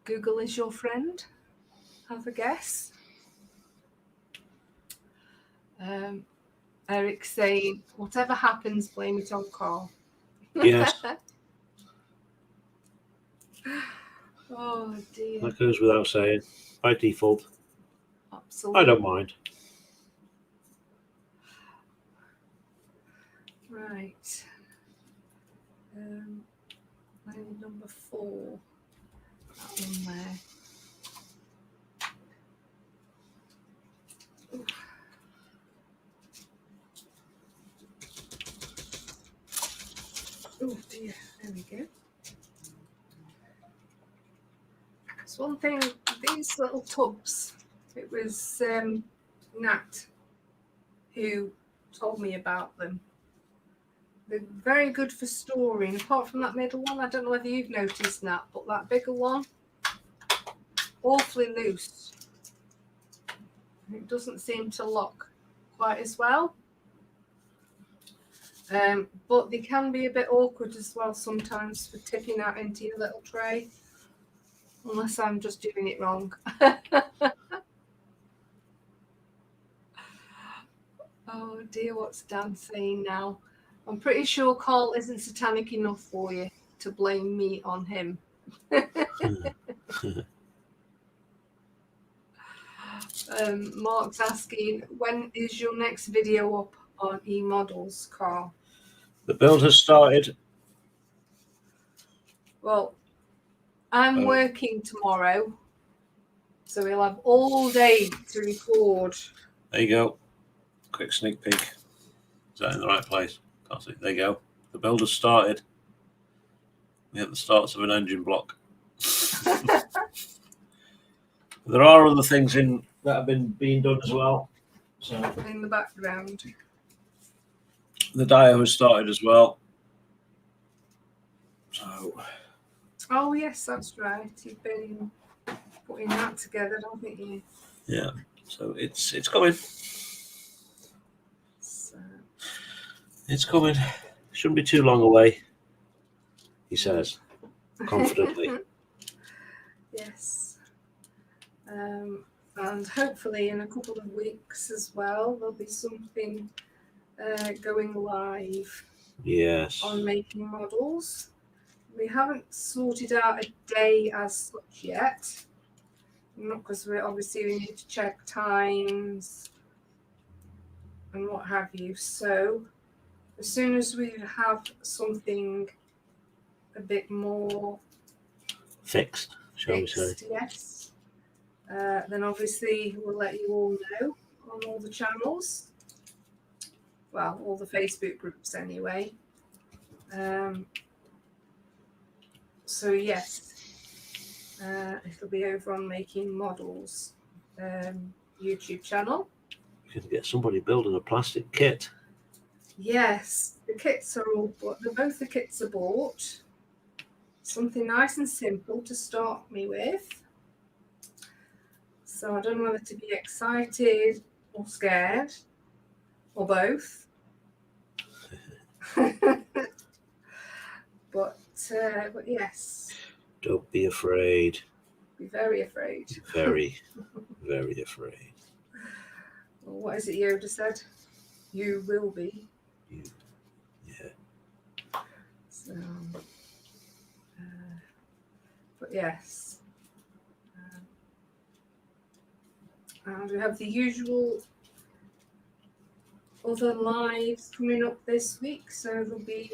Google is your friend. Have a guess. Eric's saying, whatever happens, blame it on Karl. Yes. Oh dear. That goes without saying. By default. Absolutely. I don't mind. Right. Number 4. That one there. Ooh. Oh dear, there we go. It's one thing, these little tubs, it was Nat who told me about them. They're very good for storing. Apart from that middle one, I don't know whether you've noticed, Nat, but that bigger one, awfully loose. It doesn't seem to lock quite as well. But they can be a bit awkward as well sometimes for tipping out into your little tray. Unless I'm just doing it wrong. Oh dear, what's Dan saying now? I'm pretty sure Karl isn't satanic enough for you to blame me on him. Mark's asking, when is your next video up on e-models, Karl? The build has started. Well, I'm working tomorrow, so we'll have all day to record. There you go. Quick sneak peek. Is that in the right place? Can't see. There you go. The builder's started. We have the starts of an engine block. There are other things in that have been being done as well. So in the background. the dial has started as well. So Oh yes, that's right. You've been putting that together, haven't you? yeah. So it's coming. So. It's coming. Shouldn't be too long away, he says confidently. Yes. And hopefully in a couple of weeks as well, there'll be something going live. Yes. On making models. We haven't sorted out a day as such yet. Not because we need to check times and what have you. So as soon as we have something a bit more fixed, shall we say? Yes. Then obviously we'll let you all know on all the channels. Well, all the Facebook groups anyway. So yes, it'll be over on Making Models YouTube channel. You can get somebody building a plastic kit. Yes, the kits are all bought. Both the kits are bought. Something nice and simple to start me with. So I don't know whether to be excited or scared or both. But yes. Don't be afraid. Be very afraid. Be very, very afraid. Well, what is it Yoda said? You will be. You, yeah. So, but yes. And we have the usual other lives coming up this week. So there'll be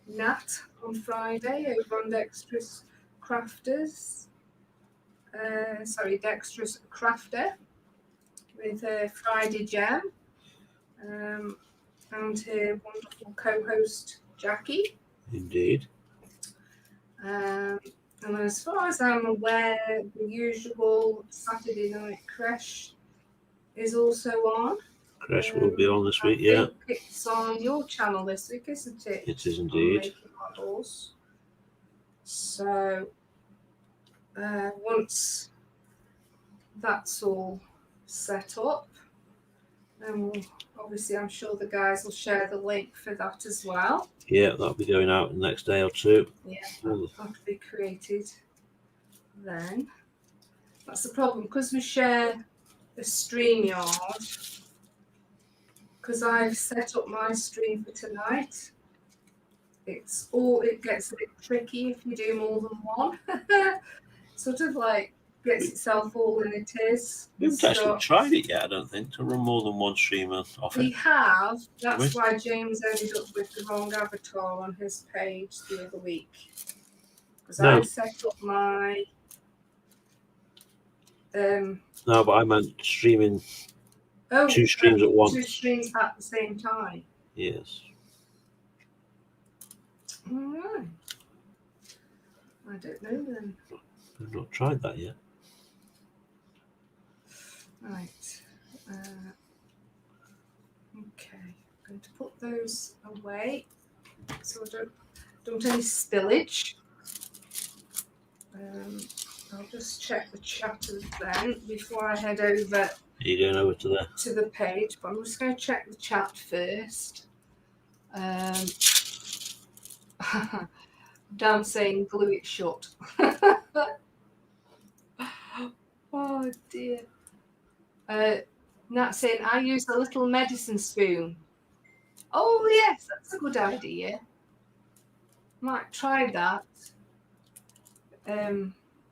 Nat on Friday over on Dexterous Crafters. Dexterous Crafter with Friday Jam and her wonderful co-host Jackie. Indeed. And as far as I'm aware, the usual Saturday night crash is also on. Crash will be on this week, yeah. It's on your channel this week, isn't it? It is indeed. Making Models. So once that's all set up, then obviously I'm sure the guys will share the link for that as well. Yeah, that'll be going out the next day or two. Yeah, that'll be created then. That's the problem, because we share a StreamYard, because I've set up my stream for tonight. It gets a bit tricky if you do more than one. Sort of like gets itself all in it is. We haven't actually tried it yet, I don't think, to run more than one streamer off it. We have. That's why James ended up with the wrong avatar on his page the other week. Because I set up my no, but I meant streaming two streams at once. 2 streams at the same time. Yes. All right. I don't know then. I've not tried that yet. Right. Okay. I'm going to put those away so I don't any spillage. I'll just check the chat then before I head over. Are you going over to the page? But I'm just going to check the chat first. Dan saying glue it shut. Oh dear. Nat saying I use a little medicine spoon. Oh yes, that's a good idea. Might try that.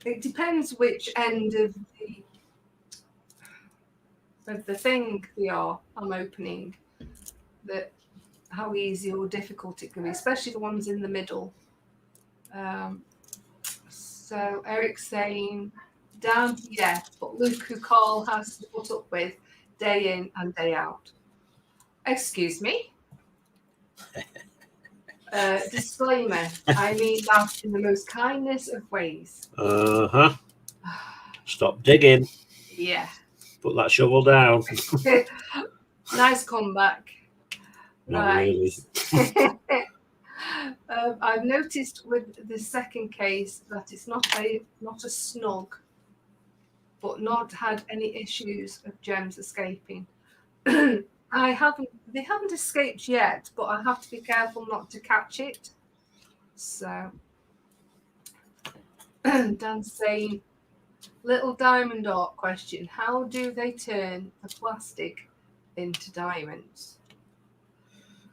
It depends which end of the thing I'm opening, that how easy or difficult it can be, especially the ones in the middle. So Eric's saying down, yeah, but look who Karl has to put up with day in and day out. Excuse me. Disclaimer. I mean that in the most kindness of ways. Stop digging. Yeah. Put that shovel down. Nice comeback. Not Right. really. I've noticed with the second case that it's not a snug, but not had any issues of gems escaping. They haven't escaped yet, but I have to be careful not to catch it. So Dan's saying, little diamond art question. How do they turn the plastic into diamonds?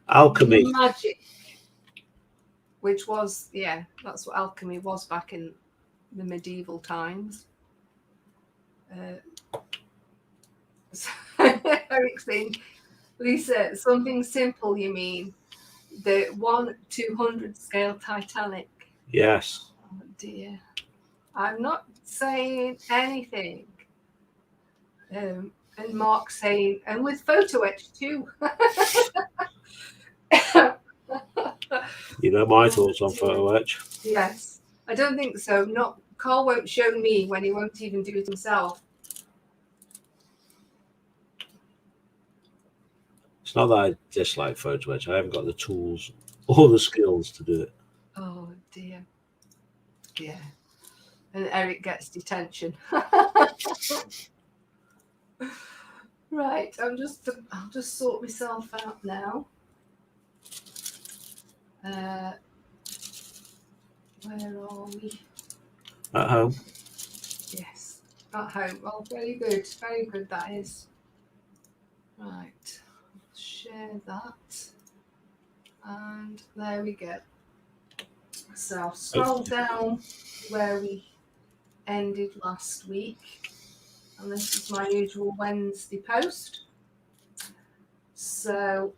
Alchemy. Magic. Which was, yeah, that's what alchemy was back in the medieval times. Eric's saying, Lisa, something simple, you mean? The 1/200 scale Titanic. Yes. Oh dear. I'm not saying anything. And Mark saying, and with photo etch too. You know my thoughts on photo etch. Yes. I don't think so. Not Karl won't show me when he won't even do it himself. It's not that I dislike photo etch. I haven't got the tools or the skills to do it. Oh dear. Yeah. And Eric gets detention. Right, I'll just sort myself out now. Where are we? At home. Yes, at home. Oh, very good that is. Right, share that. And there we go. So I'll scroll down where we ended last week. And this is my usual Wednesday post. So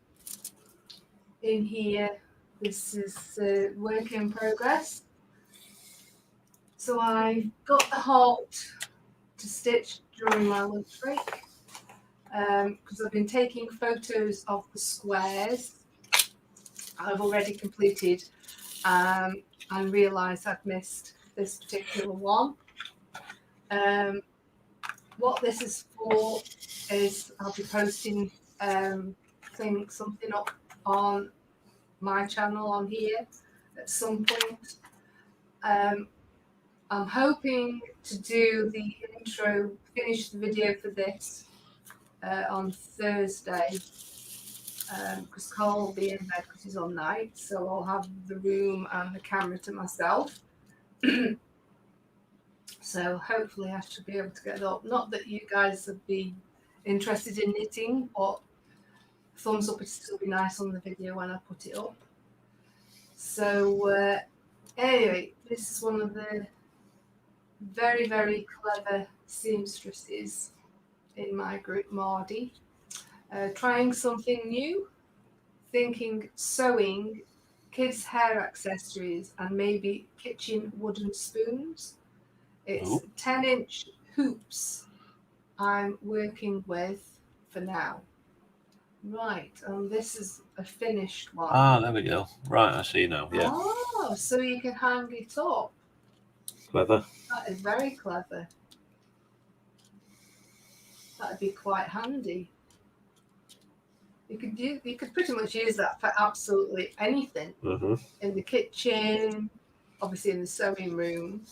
in here, this is work in progress. So I got the heart to stitch during my lunch break because I've been taking photos of the squares I've already completed and realised I'd missed this particular one. What this is for is I'll be posting something up on my channel on here at some point. I'm hoping to do the intro, finish the video for this on Thursday because Karl will be in bed because he's on night, so I'll have the room and the camera to myself. So hopefully I should be able to get it up. Not that you guys would be interested in knitting, but thumbs up would still be nice on the video when I put it up. So anyway, this is one of the very, very clever seamstresses in my group, Mardy. Trying something new, thinking sewing, kids' hair accessories, and maybe kitchen wooden spoons. It's 10-inch hoops I'm working with for now. Right, and this is a finished one. Ah, there we go. Right, I see now. Yeah. Oh, so you can hang it up. Clever. That is very clever. That'd be quite handy. You could pretty much use that for absolutely anything. In the kitchen, obviously in the sewing room,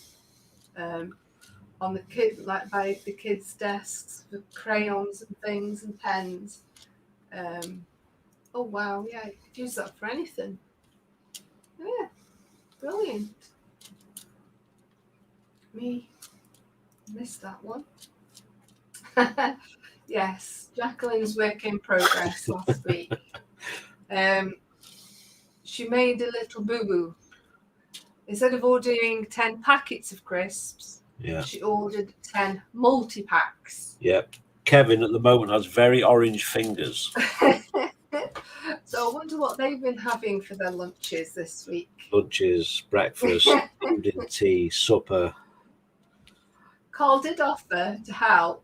on the by the kids' desks for crayons and things and pens. Oh wow, yeah, you could use that for anything. Yeah, brilliant. Missed that one. Yes, Jacqueline's work in progress last week. She made a little boo-boo. Instead of ordering 10 packets of crisps, she ordered 10 multi-packs. Yep. Kevin at the moment has very orange fingers. So I wonder what they've been having for their lunches this week. Lunches, breakfast, evening tea, supper. Karl did offer to help.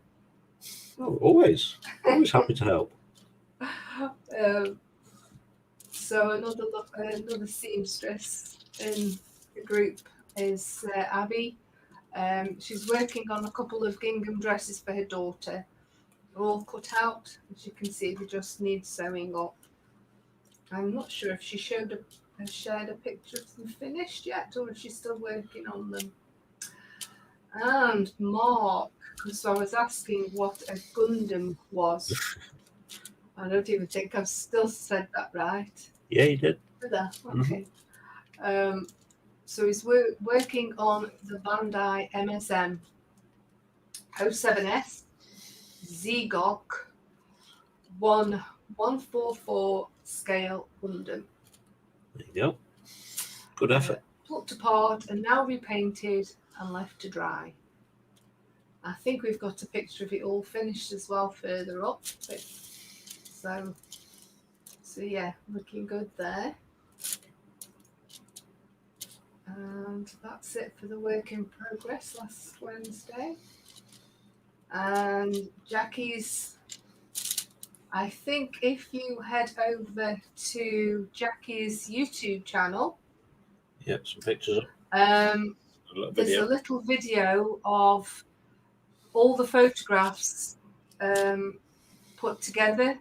Oh, always happy to help. So another seamstress in the group is Abby. She's working on a couple of gingham dresses for her daughter. They're all cut out, as you can see. They just need sewing up. I'm not sure if she shared a picture of them finished yet, or if she's still working on them. And Mark, because I was asking what a Gundam was. I don't even think I've still said that right. Yeah, you did. Did I? Okay. So he's working on the Bandai MSM 07S ZGOC 1144 scale Gundam. There you go. Good effort. Plucked apart and now repainted and left to dry. I think we've got a picture of it all finished as well further up. So yeah, looking good there. And that's it for the work in progress last Wednesday. And Jackie's, I think if you head over to Jackie's YouTube channel, Yep, some pictures up. There's a little video of all the photographs put together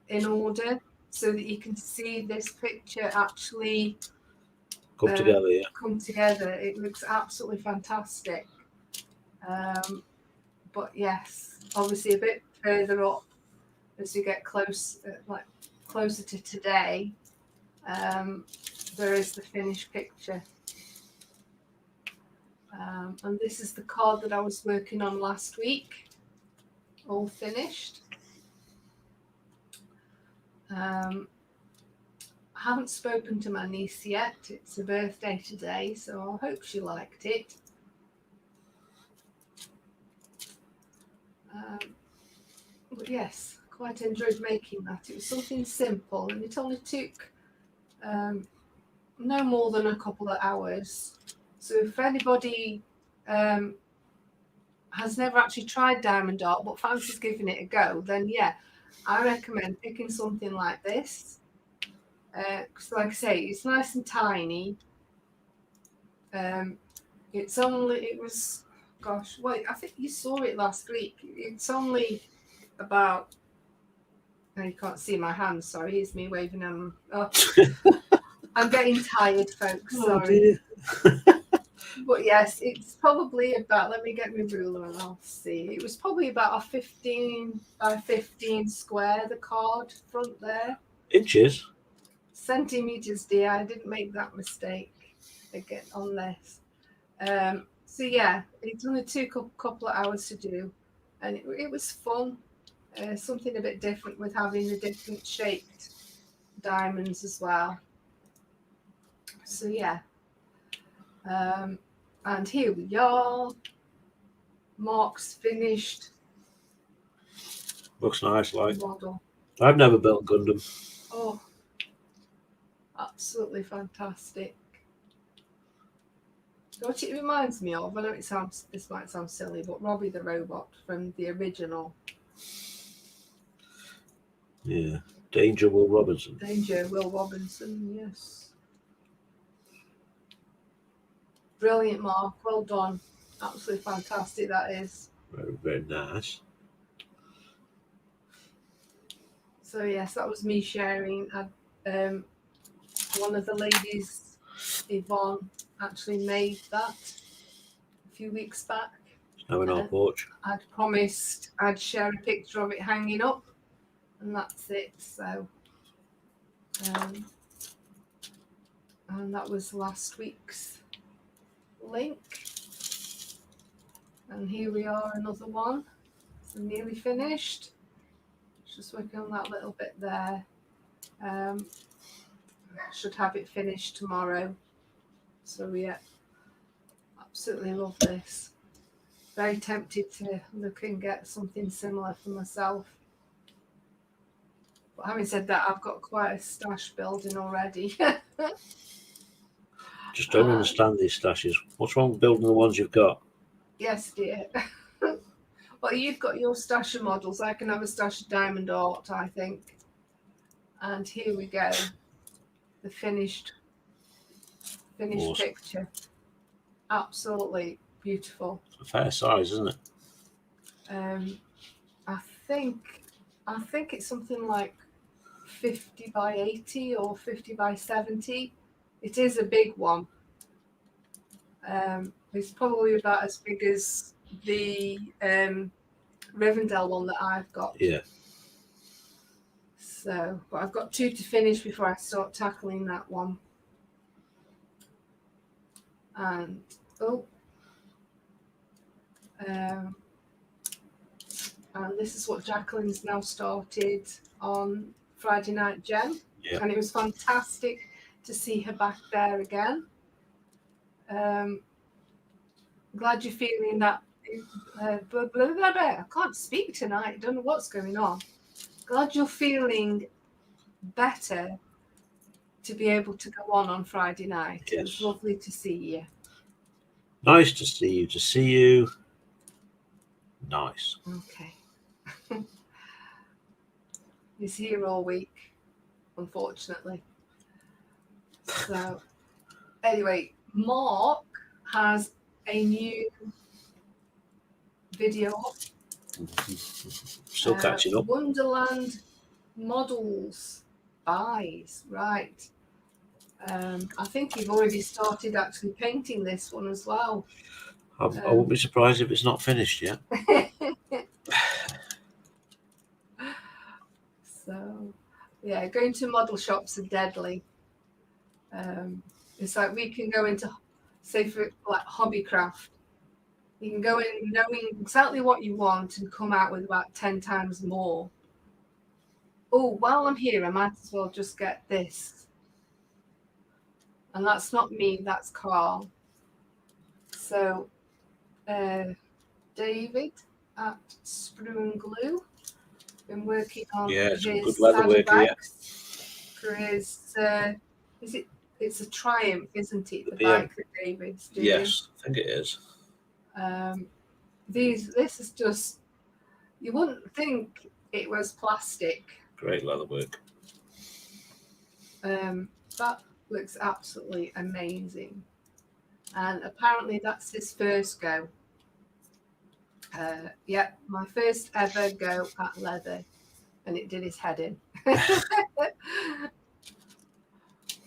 in order so that you can see this picture actually come together. Yeah, come together. It looks absolutely fantastic. But yes, obviously a bit further up as we get closer to today, there is the finished picture. And this is the card that I was working on last week, all finished. I haven't spoken to my niece yet. It's her birthday today, so I hope she liked it. But yes, quite enjoyed making that. It was something simple, and it only took no more than a couple of hours. So if anybody has never actually tried diamond art but fancies giving it a go, then yeah, I recommend picking something like this. Because like I say, it's nice and tiny. It was, gosh, wait, I think you saw it last week. It's only about, you can't see my hands, sorry, it's me waving them. Oh, I'm getting tired, folks, sorry. But yes, it's probably about, let me get my ruler and I'll see. It was probably about a 15 by 15 square, the card front there. Inches? Centimeters, dear. I didn't make that mistake again on this. So yeah, it only took a couple of hours to do, and it was fun. Something a bit different with having the different shaped diamonds as well. So yeah. And here we are. Mark's finished. Looks nice, like. Model. I've never built Gundam. Oh, absolutely fantastic. What it reminds me of, I know this might sound silly, but Robbie the Robot from the original. Yeah, Danger Will Robinson. Danger Will Robinson, yes. Brilliant, Mark. Well done. Absolutely fantastic, that is. Very, very nice. So yes, that was me sharing. One of the ladies, Yvonne, actually made that a few weeks back. It's now in our porch. I'd promised I'd share a picture of it hanging up, and that's it. So, and that was last week's link. And here we are, another one. So nearly finished. Just working on that little bit there. Should have it finished tomorrow. So yeah, absolutely love this. Very tempted to look and get something similar for myself. But having said that, I've got quite a stash building already. Just don't understand these stashes. What's wrong with building the ones you've got? Yes, dear. Well, you've got your stash of models. I can have a stash of diamond art, I think. And here we go, the finished Awesome. picture. Absolutely beautiful. It's a fair size, isn't it? I think it's something like 50 by 80 or 50 by 70. It is a big one. It's probably about as big as the Rivendell one that I've got. Yeah. So, but I've got 2 to finish before I start tackling that one. And and this is what Jacqueline's now started on Friday Night Gem. Yeah. And it was fantastic to see her back there again. Glad you're feeling that. Blah, blah, blah, blah. I can't speak tonight. I don't know what's going on. Glad you're feeling better to be able to go on Friday night. Yes. It was lovely to see you. Nice to see you. Nice. Okay. He's here all week, unfortunately. So, anyway, Mark has a new video up. Still catching up. Wonderland models buys, right. I think you've already started actually painting this one as well. I wouldn't be surprised if it's not finished yet. So, yeah, going to model shops are deadly. It's like we can go into, say, for like Hobbycraft. You can go in knowing exactly what you want and come out with about 10 times more. Oh, while I'm here, I might as well just get this. And that's not me, that's Karl. So, David at Sprue and Glue, been working on his good leather work here. for his, it's a Triumph, isn't it? The Yeah. bike that David's doing. Yes, I think it is. This is just, you wouldn't think it was plastic. Great leather work. That looks absolutely amazing. And apparently that's his first go. Yep, my first ever go at leather. And it did his head in.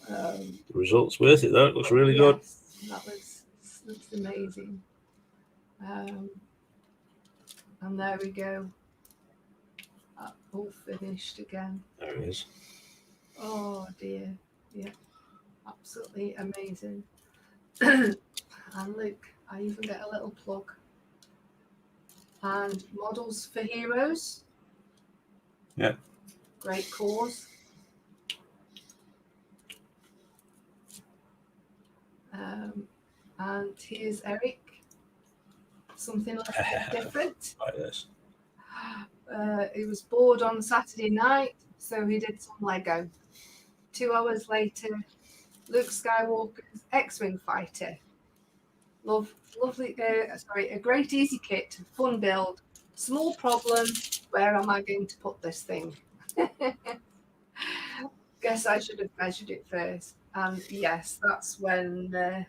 The result's worth it though. It looks really good. That looks amazing. And there we go. All finished again. There it is. Oh dear. Yeah. Absolutely amazing. And look, I even get a little plug. And Models for Heroes. Yeah. Great cause. And here's Eric. Something a little bit different. Like this. He was bored on Saturday night, so he did some Lego. 2 hours later, Luke Skywalker's X-Wing fighter. Lovely, a great easy kit, fun build. Small problem, where am I going to put this thing? Guess I should have measured it first. And yes, that's when the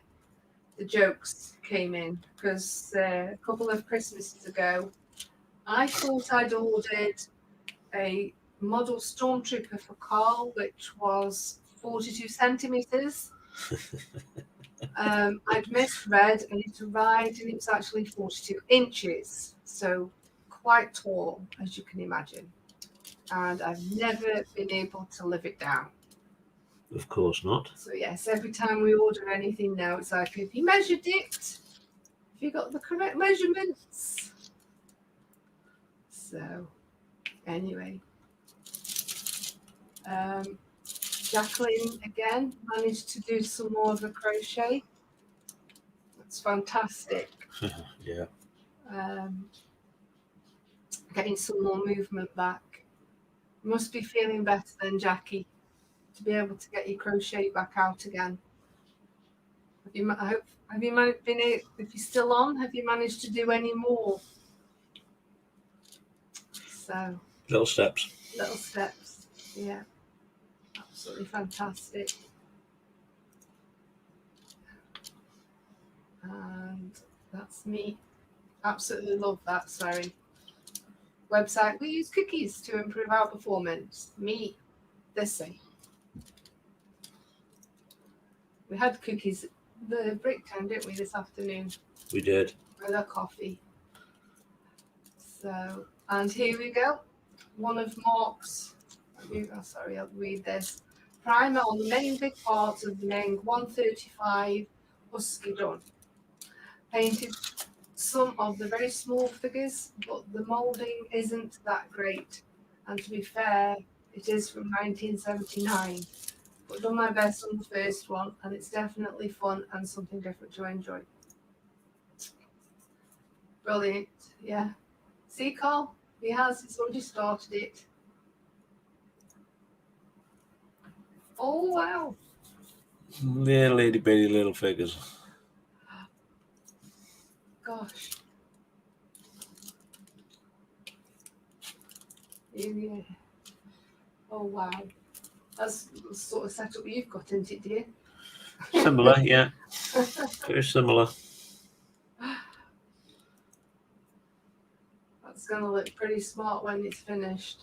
jokes came in, because a couple of Christmases ago, I thought I'd ordered a model Stormtrooper for Karl, which was 42 centimeters. I'd misread and it arrived and it was actually 42 inches. So quite tall, as you can imagine. And I've never been able to live it down. Of course not. So yes, every time we order anything now, it's like, have you measured it? Have you got the correct measurements? So anyway, Jacqueline again managed to do some more of the crochet. That's fantastic. Yeah. Getting some more movement back. Must be feeling better than Jackie to be able to get your crochet back out again. If you're still on, have you managed to do any more? So Little steps. little steps, yeah. Absolutely fantastic. And that's me. Absolutely love that. Sorry. Website. We use cookies to improve our performance. Me. This way. We had cookies the break time, didn't we, this afternoon? We did. With our coffee. So, and here we go. One of Mark's. Sorry, I'll read this. Primer on the main big parts of the Meng 135 Husky done. Painted some of the very small figures, but the moulding isn't that great. And to be fair, it is from 1979. But done my best on the first one, and it's definitely fun and something different to enjoy. Brilliant, yeah. See, Karl? He has. He's already started it. Oh, wow. Little itty bitty little figures. Gosh. Yeah. Oh, wow. That's the sort of setup you've got, isn't it, dear? Similar, yeah. Very similar. That's going to look pretty smart when it's finished.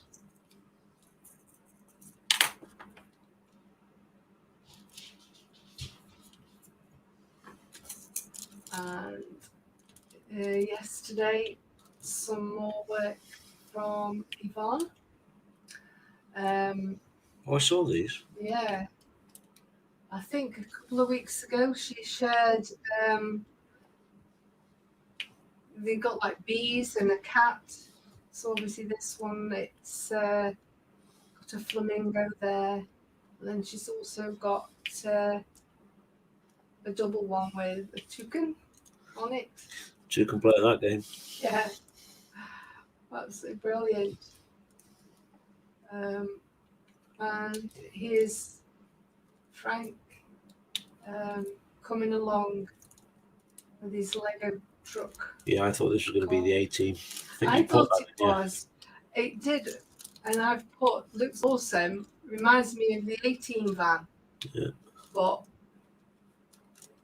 And yesterday, some more work from Yvonne. Oh, I saw these. Yeah. I think a couple of weeks ago she shared they got like bees and a cat. So obviously this one it's got a flamingo there. And then she's also got a double one with a toucan on it. You can play that game. Yeah. Absolutely brilliant. And here's Frank coming along with his Lego truck. Yeah, I thought this was going to be the A-Team. I thought it was. It did. And I've put, looks awesome. Reminds me of the A-Team van. Yeah. But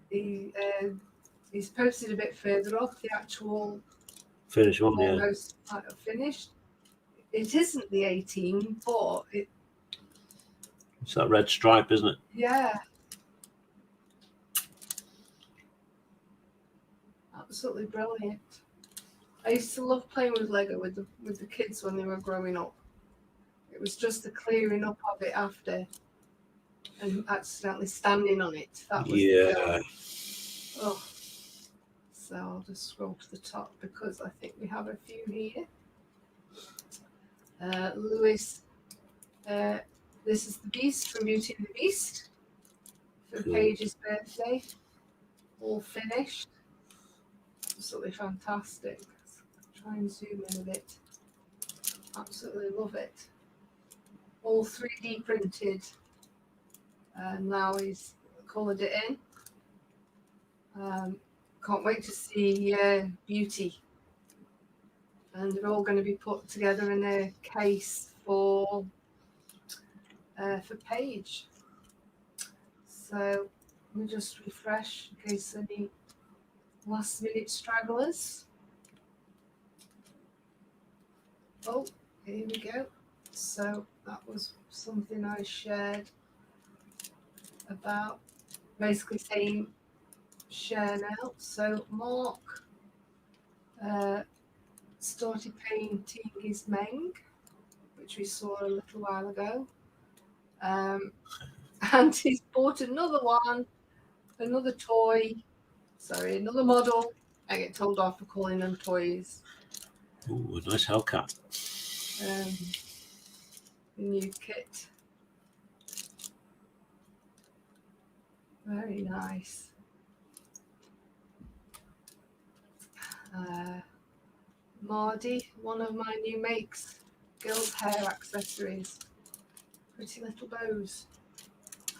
he's posted a bit further off the actual Finish one, yeah. almost finished. It isn't the A-Team, but It's that red stripe, isn't it? yeah. Absolutely brilliant. I used to love playing with Lego with the kids when they were growing up. It was just the clearing up of it after and accidentally standing on it. That was the goal. Oh. So I'll just scroll to the top because I think we have a few here. Lewis, this is the Beast from Beauty and the Beast for Paige's birthday. All finished. Absolutely fantastic. Let's try and zoom in a bit. Absolutely love it. All 3D printed. Now he's coloured it in. Can't wait to see Beauty. And they're all going to be put together in a case for Paige. So we'll just refresh in case any last minute stragglers. Oh, here we go. So that was something I shared about basically saying share now. So Mark started painting his Meng, which we saw a little while ago. And he's bought another one, another toy, another model. I get told off for calling them toys. Ooh, a nice Hellcat. The new kit. Very nice. Mardy, one of my new makes, girls' hair accessories. Pretty little bows.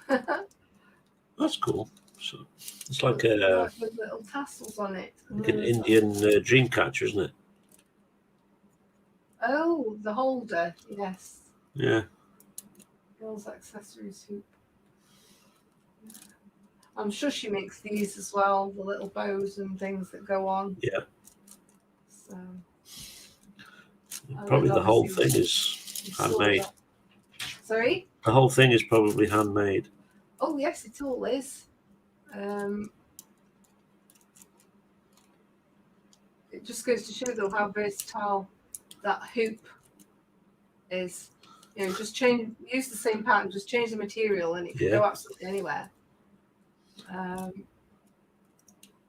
That's cool. So it's like a with little tassels on it. like an Indian dream catcher, isn't it? Oh, the holder, yes. Yeah. Girls accessories hoop. I'm sure she makes these as well, the little bows and things that go on. Yeah. So Probably the whole thing is handmade. Sorry? The whole thing is probably handmade. Oh yes, it all is. It just goes to show though how versatile that hoop is. You know, just use the same pattern, just change the material, and it can go absolutely anywhere.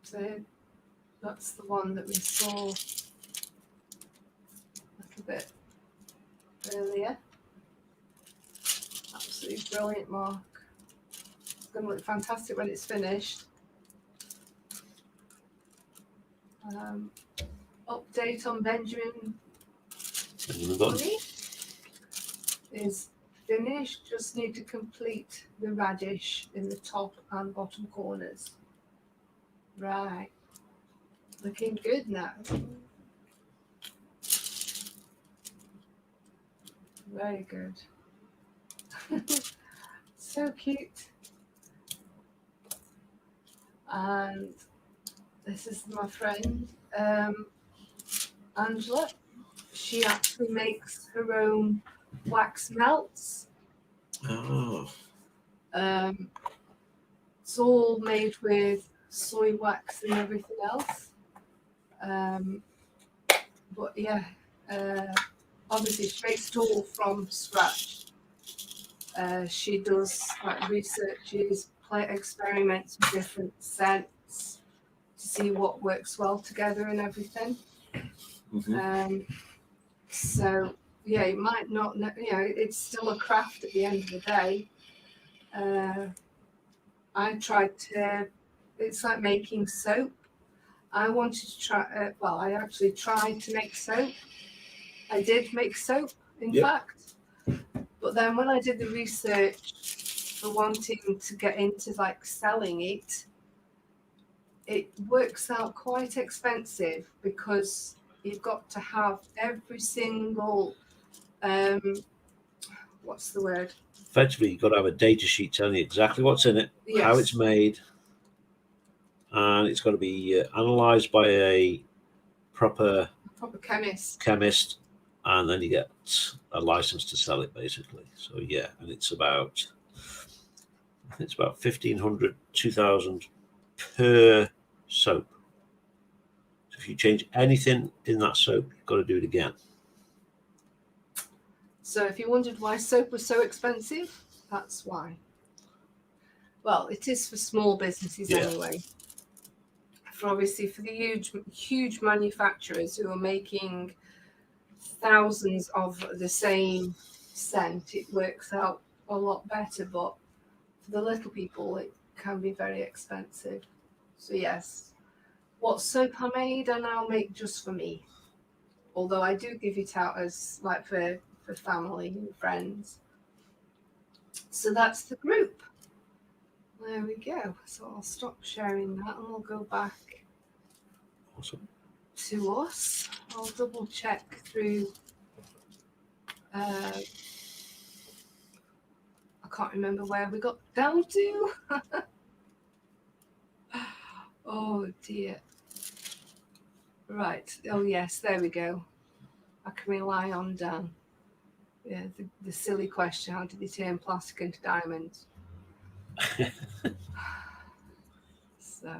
So that's the one that we saw a little bit earlier. Absolutely brilliant, Mark. It's going to look fantastic when it's finished. Update on Benjamin Bunny is finished. Just need to complete the radish in the top and bottom corners. Right. Looking good now. Very good. So cute. And this is my friend Angela. She actually makes her own wax melts. Oh. It's all made with soy wax and everything else. But yeah, obviously she makes it all from scratch. She does like researches, experiments with different scents to see what works well together and everything. So yeah, you might not know, you know, it's still a craft at the end of the day. I tried to, it's like making soap. I wanted to try, well, I actually tried to make soap. I did make soap, in fact. But then when I did the research for wanting to get into like selling it, it works out quite expensive because you've got to have every single, what's the word? Effectively, you've got to have a data sheet telling you exactly what's in it, how it's made, and it's got to be analysed by a proper chemist, and then you get a license to sell it, basically. So yeah, and it's about, I think it's about 1,500, 2,000 per soap. So if you change anything in that soap, you've got to do it again. So if you wondered why soap was so expensive, that's why. Well, it is for small businesses anyway. For the huge manufacturers who are making thousands of the same scent, it works out a lot better. But for the little people, it can be very expensive. So yes, what soap I made, I now make just for me. Although I do give it out as like for family and friends. So that's the group. There we go. So I'll stop sharing that and we'll go back to us. I'll double check through. I can't remember where we got down to. Oh dear. Right. Oh yes, there we go. I can rely on Dan. Yeah, the silly question, how did they turn plastic into diamonds? So,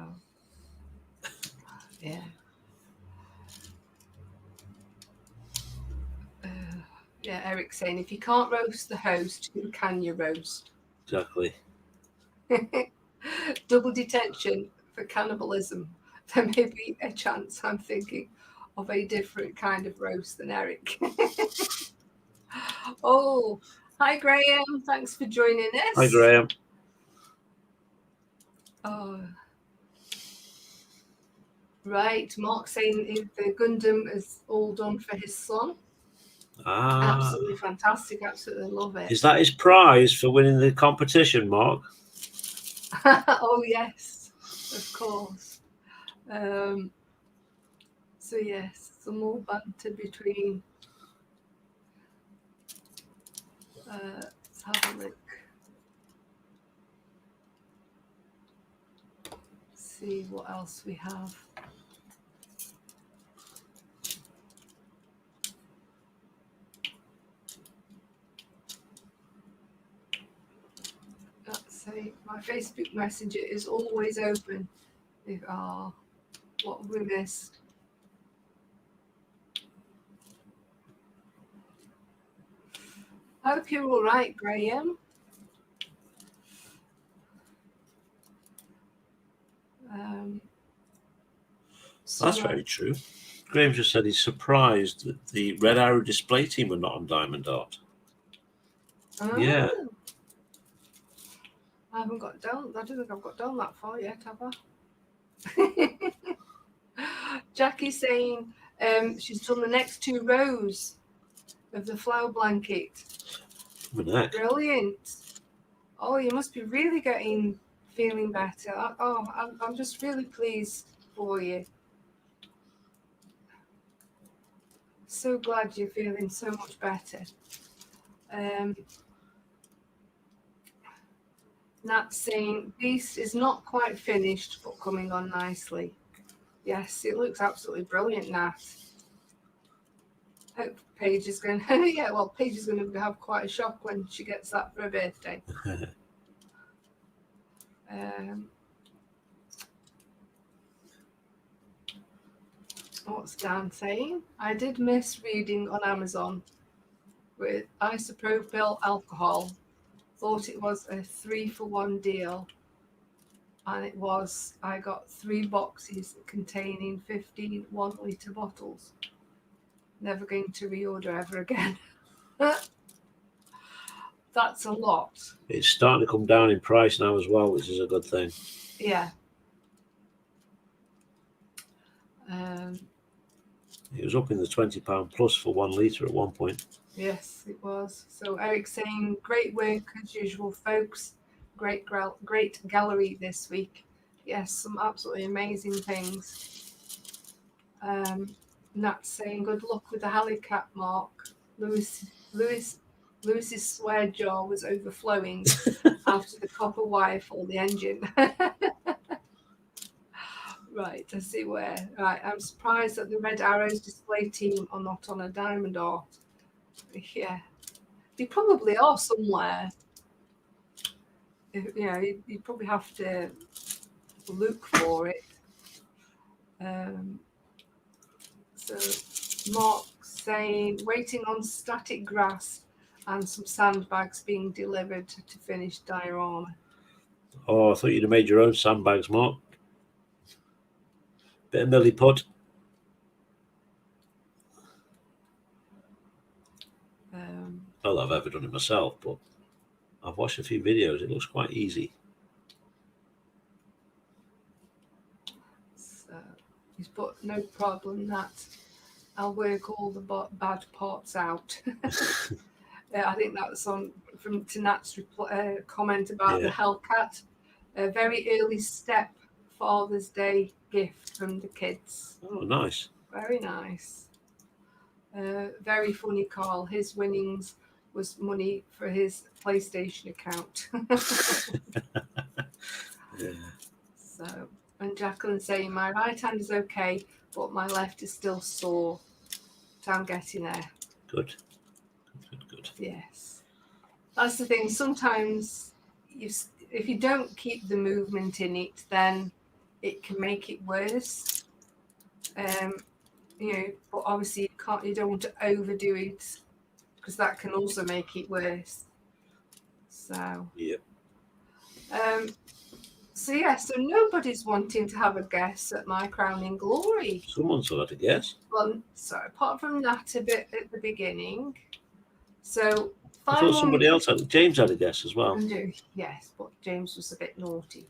yeah. Yeah, Eric's saying, if you can't roast the host, who can you roast? Exactly. Double detention for cannibalism. There may be a chance I'm thinking of a different kind of roast than Eric. Oh, hi Graham. Thanks for joining us. Hi Graham. Oh. Right, Mark saying if the Gundam is all done for his son. Absolutely fantastic. Absolutely love it. Is that his prize for winning the competition, Mark? Oh yes, of course. So yes, some more banter between have a look. See what else we have. Let's see. My Facebook Messenger is always open. What have we missed? Hope you're all right, Graham. That's very true. Graham just said he's surprised that the Red Arrow display team were not on Diamond Art. Oh, Yeah. I haven't got down. I don't think I've got down that far yet, have I? Jackie's saying she's done the next 2 rows of the flower blanket. Brilliant. Oh, you must be really feeling better. I'm just really pleased for you. So glad you're feeling so much better. Nat's saying Beast is not quite finished, but coming on nicely. Yes, it looks absolutely brilliant, Nat. Hope Paige is going to, Paige is going to have quite a shock when she gets that for her birthday. What's Dan saying? I did miss reading on Amazon with isopropyl alcohol. Thought it was a 3-for-1 deal. And it was. I got 3 boxes containing 15 1-litre bottles. Never going to reorder ever again. That's a lot. It's starting to come down in price now as well, which is a good thing. Yeah. It was up in the £20 plus for 1 litre at one point. Yes, it was. So Eric's saying, great work as usual, folks. Great gallery this week. Yes, some absolutely amazing things. Nat's saying, good luck with the Hallycat mark. Lewis's swear jar was overflowing after the copper wire for the engine. Right, I see where. Right, I'm surprised that the Red Arrows display team are not on a Diamond Art. Yeah, they probably are somewhere. You probably have to look for it. So Mark's saying, waiting on static grass and some sandbags being delivered to finish diorama. Oh, I thought you'd have made your own sandbags, Mark. Bit of milliput. Not that I've ever done it myself, but I've watched a few videos. It looks quite easy. So he's put, no problem, that I'll work all the bad parts out. I think that's from Nat's comment about the Hellcat. A very early step Father's Day gift from the kids. Oh, nice. Very nice. Very funny, Karl. His winnings was money for his PlayStation account. So, and Jacqueline saying, my right hand is okay, but my left is still sore. So I'm getting there. Good. Yes. That's the thing. Sometimes if you don't keep the movement in it, then it can make it worse. But obviously you don't want to overdo it, because that can also make it worse. So. Yep. So nobody's wanting to have a guess at my crowning glory. Someone's got a guess. Well, so apart from that, a bit at the beginning. So I thought somebody else had. James had a guess as well. Yes, but James was a bit naughty.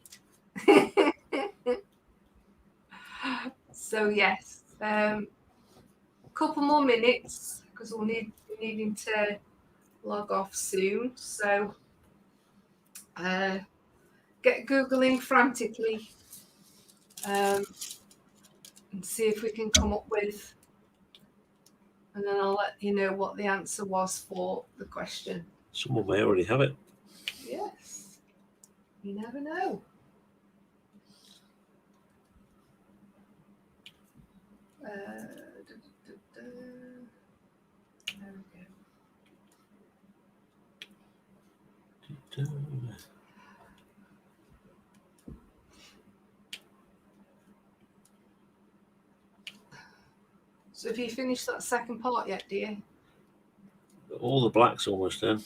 So yes, couple more minutes because we'll needing to log off soon. So get Googling frantically and see if we can come up with, and then I'll let you know what the answer was for the question. Someone may already have it. Yes. You never know. There we go. So have you finished that second part yet, dear? All the black's almost in.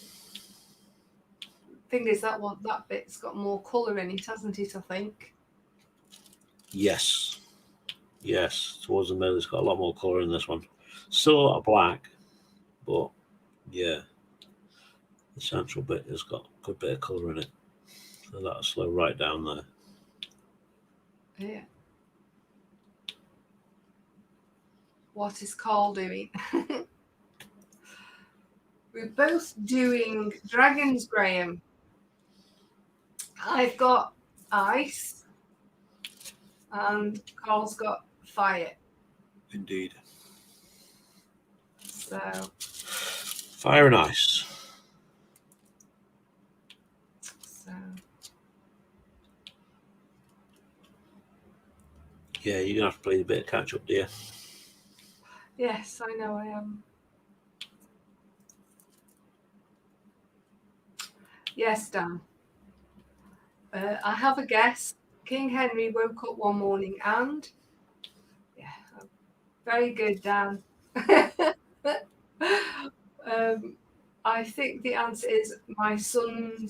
Thing is, that bit's got more colour in it, hasn't it, I think? Yes. Yes, towards the middle, it's got a lot more colour in this one. Still a lot of black, but yeah, the central bit has got a good bit of colour in it. So that'll slow right down there. Yeah. What is Karl doing? We're both doing dragons, Graham. I've got ice, and Karl's got fire. Indeed. So Fire and ice. Yeah, you're gonna have to play a bit of catch up, dear. Yes, I know I am. Yes, Dan. I have a guess. King Henry woke up one morning and... Yeah, very good, Dan. I think the answer is my son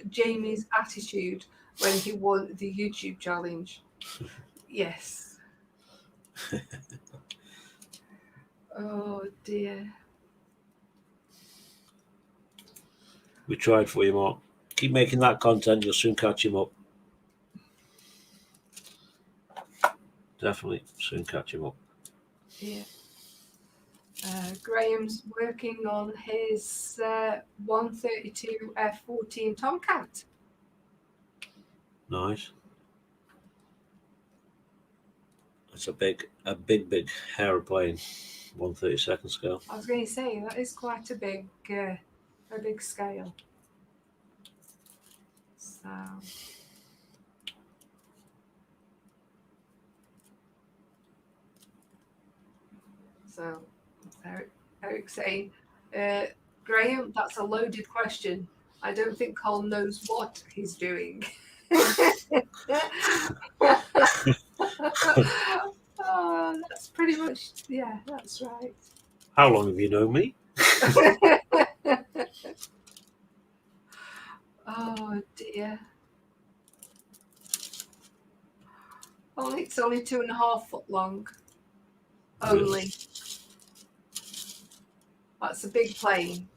Jamie's attitude when he won the YouTube challenge. Yes. Oh dear. We tried for you, Mark. Keep making that content, you'll soon catch him up. Definitely soon catch him up. Yeah. Graham's working on his 132 F-14 Tomcat. Nice. It's a big aeroplane, 1/32 scale. I was going to say that is quite a big scale. So Eric's saying, Graham, that's a loaded question. I don't think Karl knows what he's doing. Oh, that's pretty much, yeah, that's right. How long have you known me? Oh dear. It's only 2.5 foot long. Only. That's a big plane.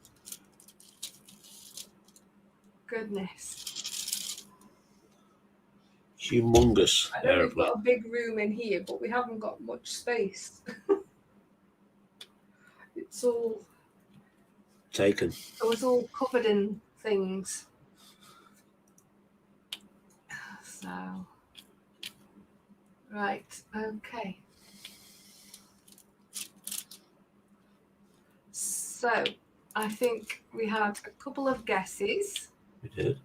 Goodness. Humongous I know aeroplane. we've got a big room in here, but we haven't got much space. It's all taken. Oh, it's all covered in things. So, right, okay. So, I think we had a couple of guesses. We did.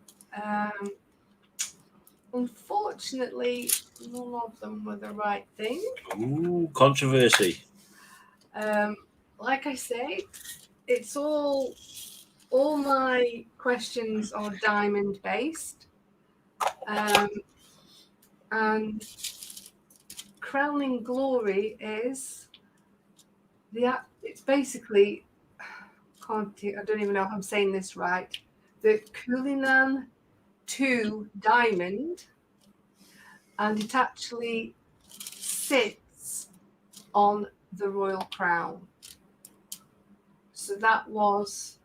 Unfortunately, none of them were the right thing. Ooh, controversy. Like I say, it's all my questions are diamond based. And crowning glory is it's basically, I don't even know if I'm saying this right, the Cullinan 2 diamond, and it actually sits on the royal crown. So that was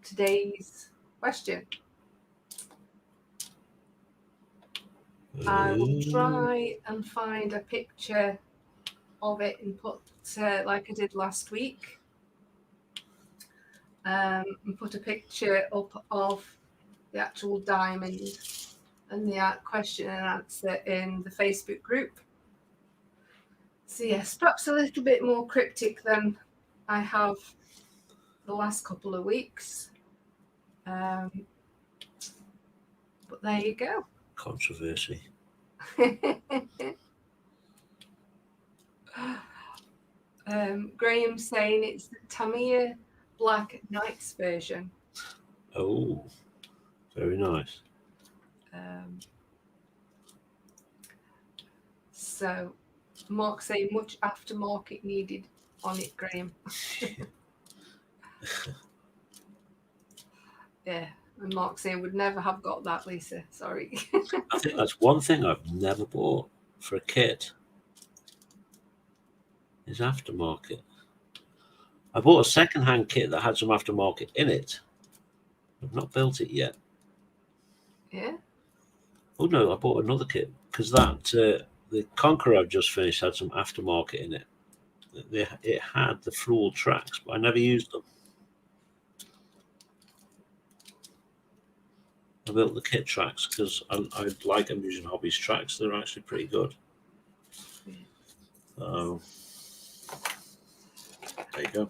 today's question. I will try and find a picture of it and put, like I did last week, and put a picture up of the actual diamond and the question and answer in the Facebook group. So yes, perhaps a little bit more cryptic than I have the last couple of weeks. But there you go. Controversy. Graham's saying it's the Tamiya Black Knights version. Oh, very nice. So Mark saying much aftermarket needed on it, Graham. Yeah, and Mark saying would never have got that, Lisa. Sorry. I think that's one thing I've never bought for a kit. Is aftermarket. I bought a second-hand kit that had some aftermarket in it. I've not built it yet. Yeah. Oh no, I bought another kit because that the Conqueror I've just finished had some aftermarket in it. It had the floor tracks, but I never used them. I built the kit tracks because I like Amusing Hobbies tracks. They're actually pretty good. So there you go.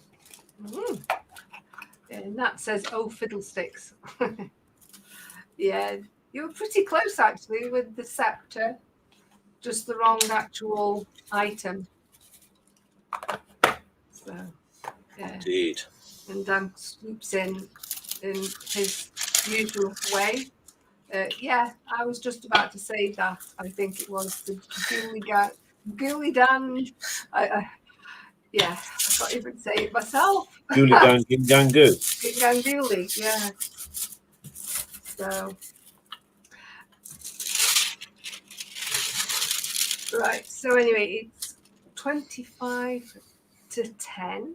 And that says, "Oh fiddlesticks." Yeah, you were pretty close actually with the scepter. Just the wrong actual item. So, yeah. Indeed. And Dan swoops in his usual way. Yeah, I was just about to say that. I think it was the Ghoulie Dan. Yeah, I can't even say it myself. Ghoulie Dan Gingangoo. Ghoulie, yeah. So. Right, so anyway, it's 25 to 10.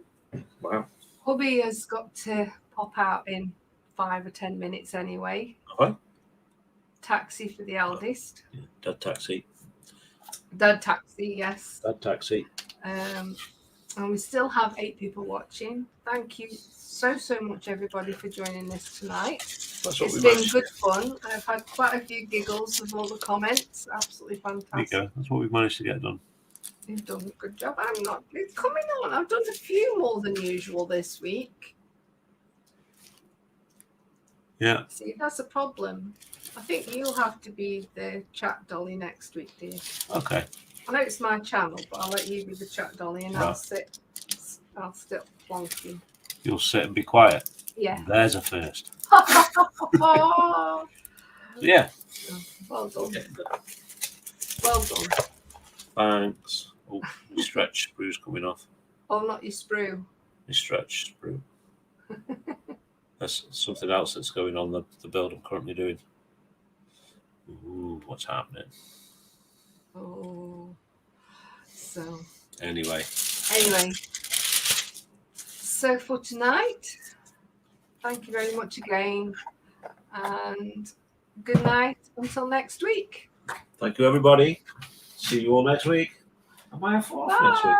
Wow. Hubby has got to pop out in 5 or 10 minutes anyway. Okay. Taxi for the eldest. Yeah, Dad taxi. Dad taxi, yes. Dad taxi. And we still have 8 people watching. Thank you so much, everybody, for joining us tonight. That's what It's been good fun. I've had quite a few giggles with all the comments. Absolutely fantastic. There you go. That's what we've managed to get done. You've done a good job. It's coming on. I've done a few more than usual this week. Yeah. See, that's a problem. I think you'll have to be the chat dolly next week, dear. Okay. I know it's my channel, but I'll let you be the chat dolly and Right. I'll sit plonking. You'll sit and be quiet. Yeah. There's a first. Oh, Yeah. well done. Well done. Thanks. Oh, my stretch sprue's coming off. Oh, not your sprue. My stretch sprue. That's something else that's going on the build I'm currently doing. Ooh, what's happening? Oh. So. Anyway. So for tonight, thank you very much again. And good night until next week. Thank you, everybody. See you all next week. Am I off next week?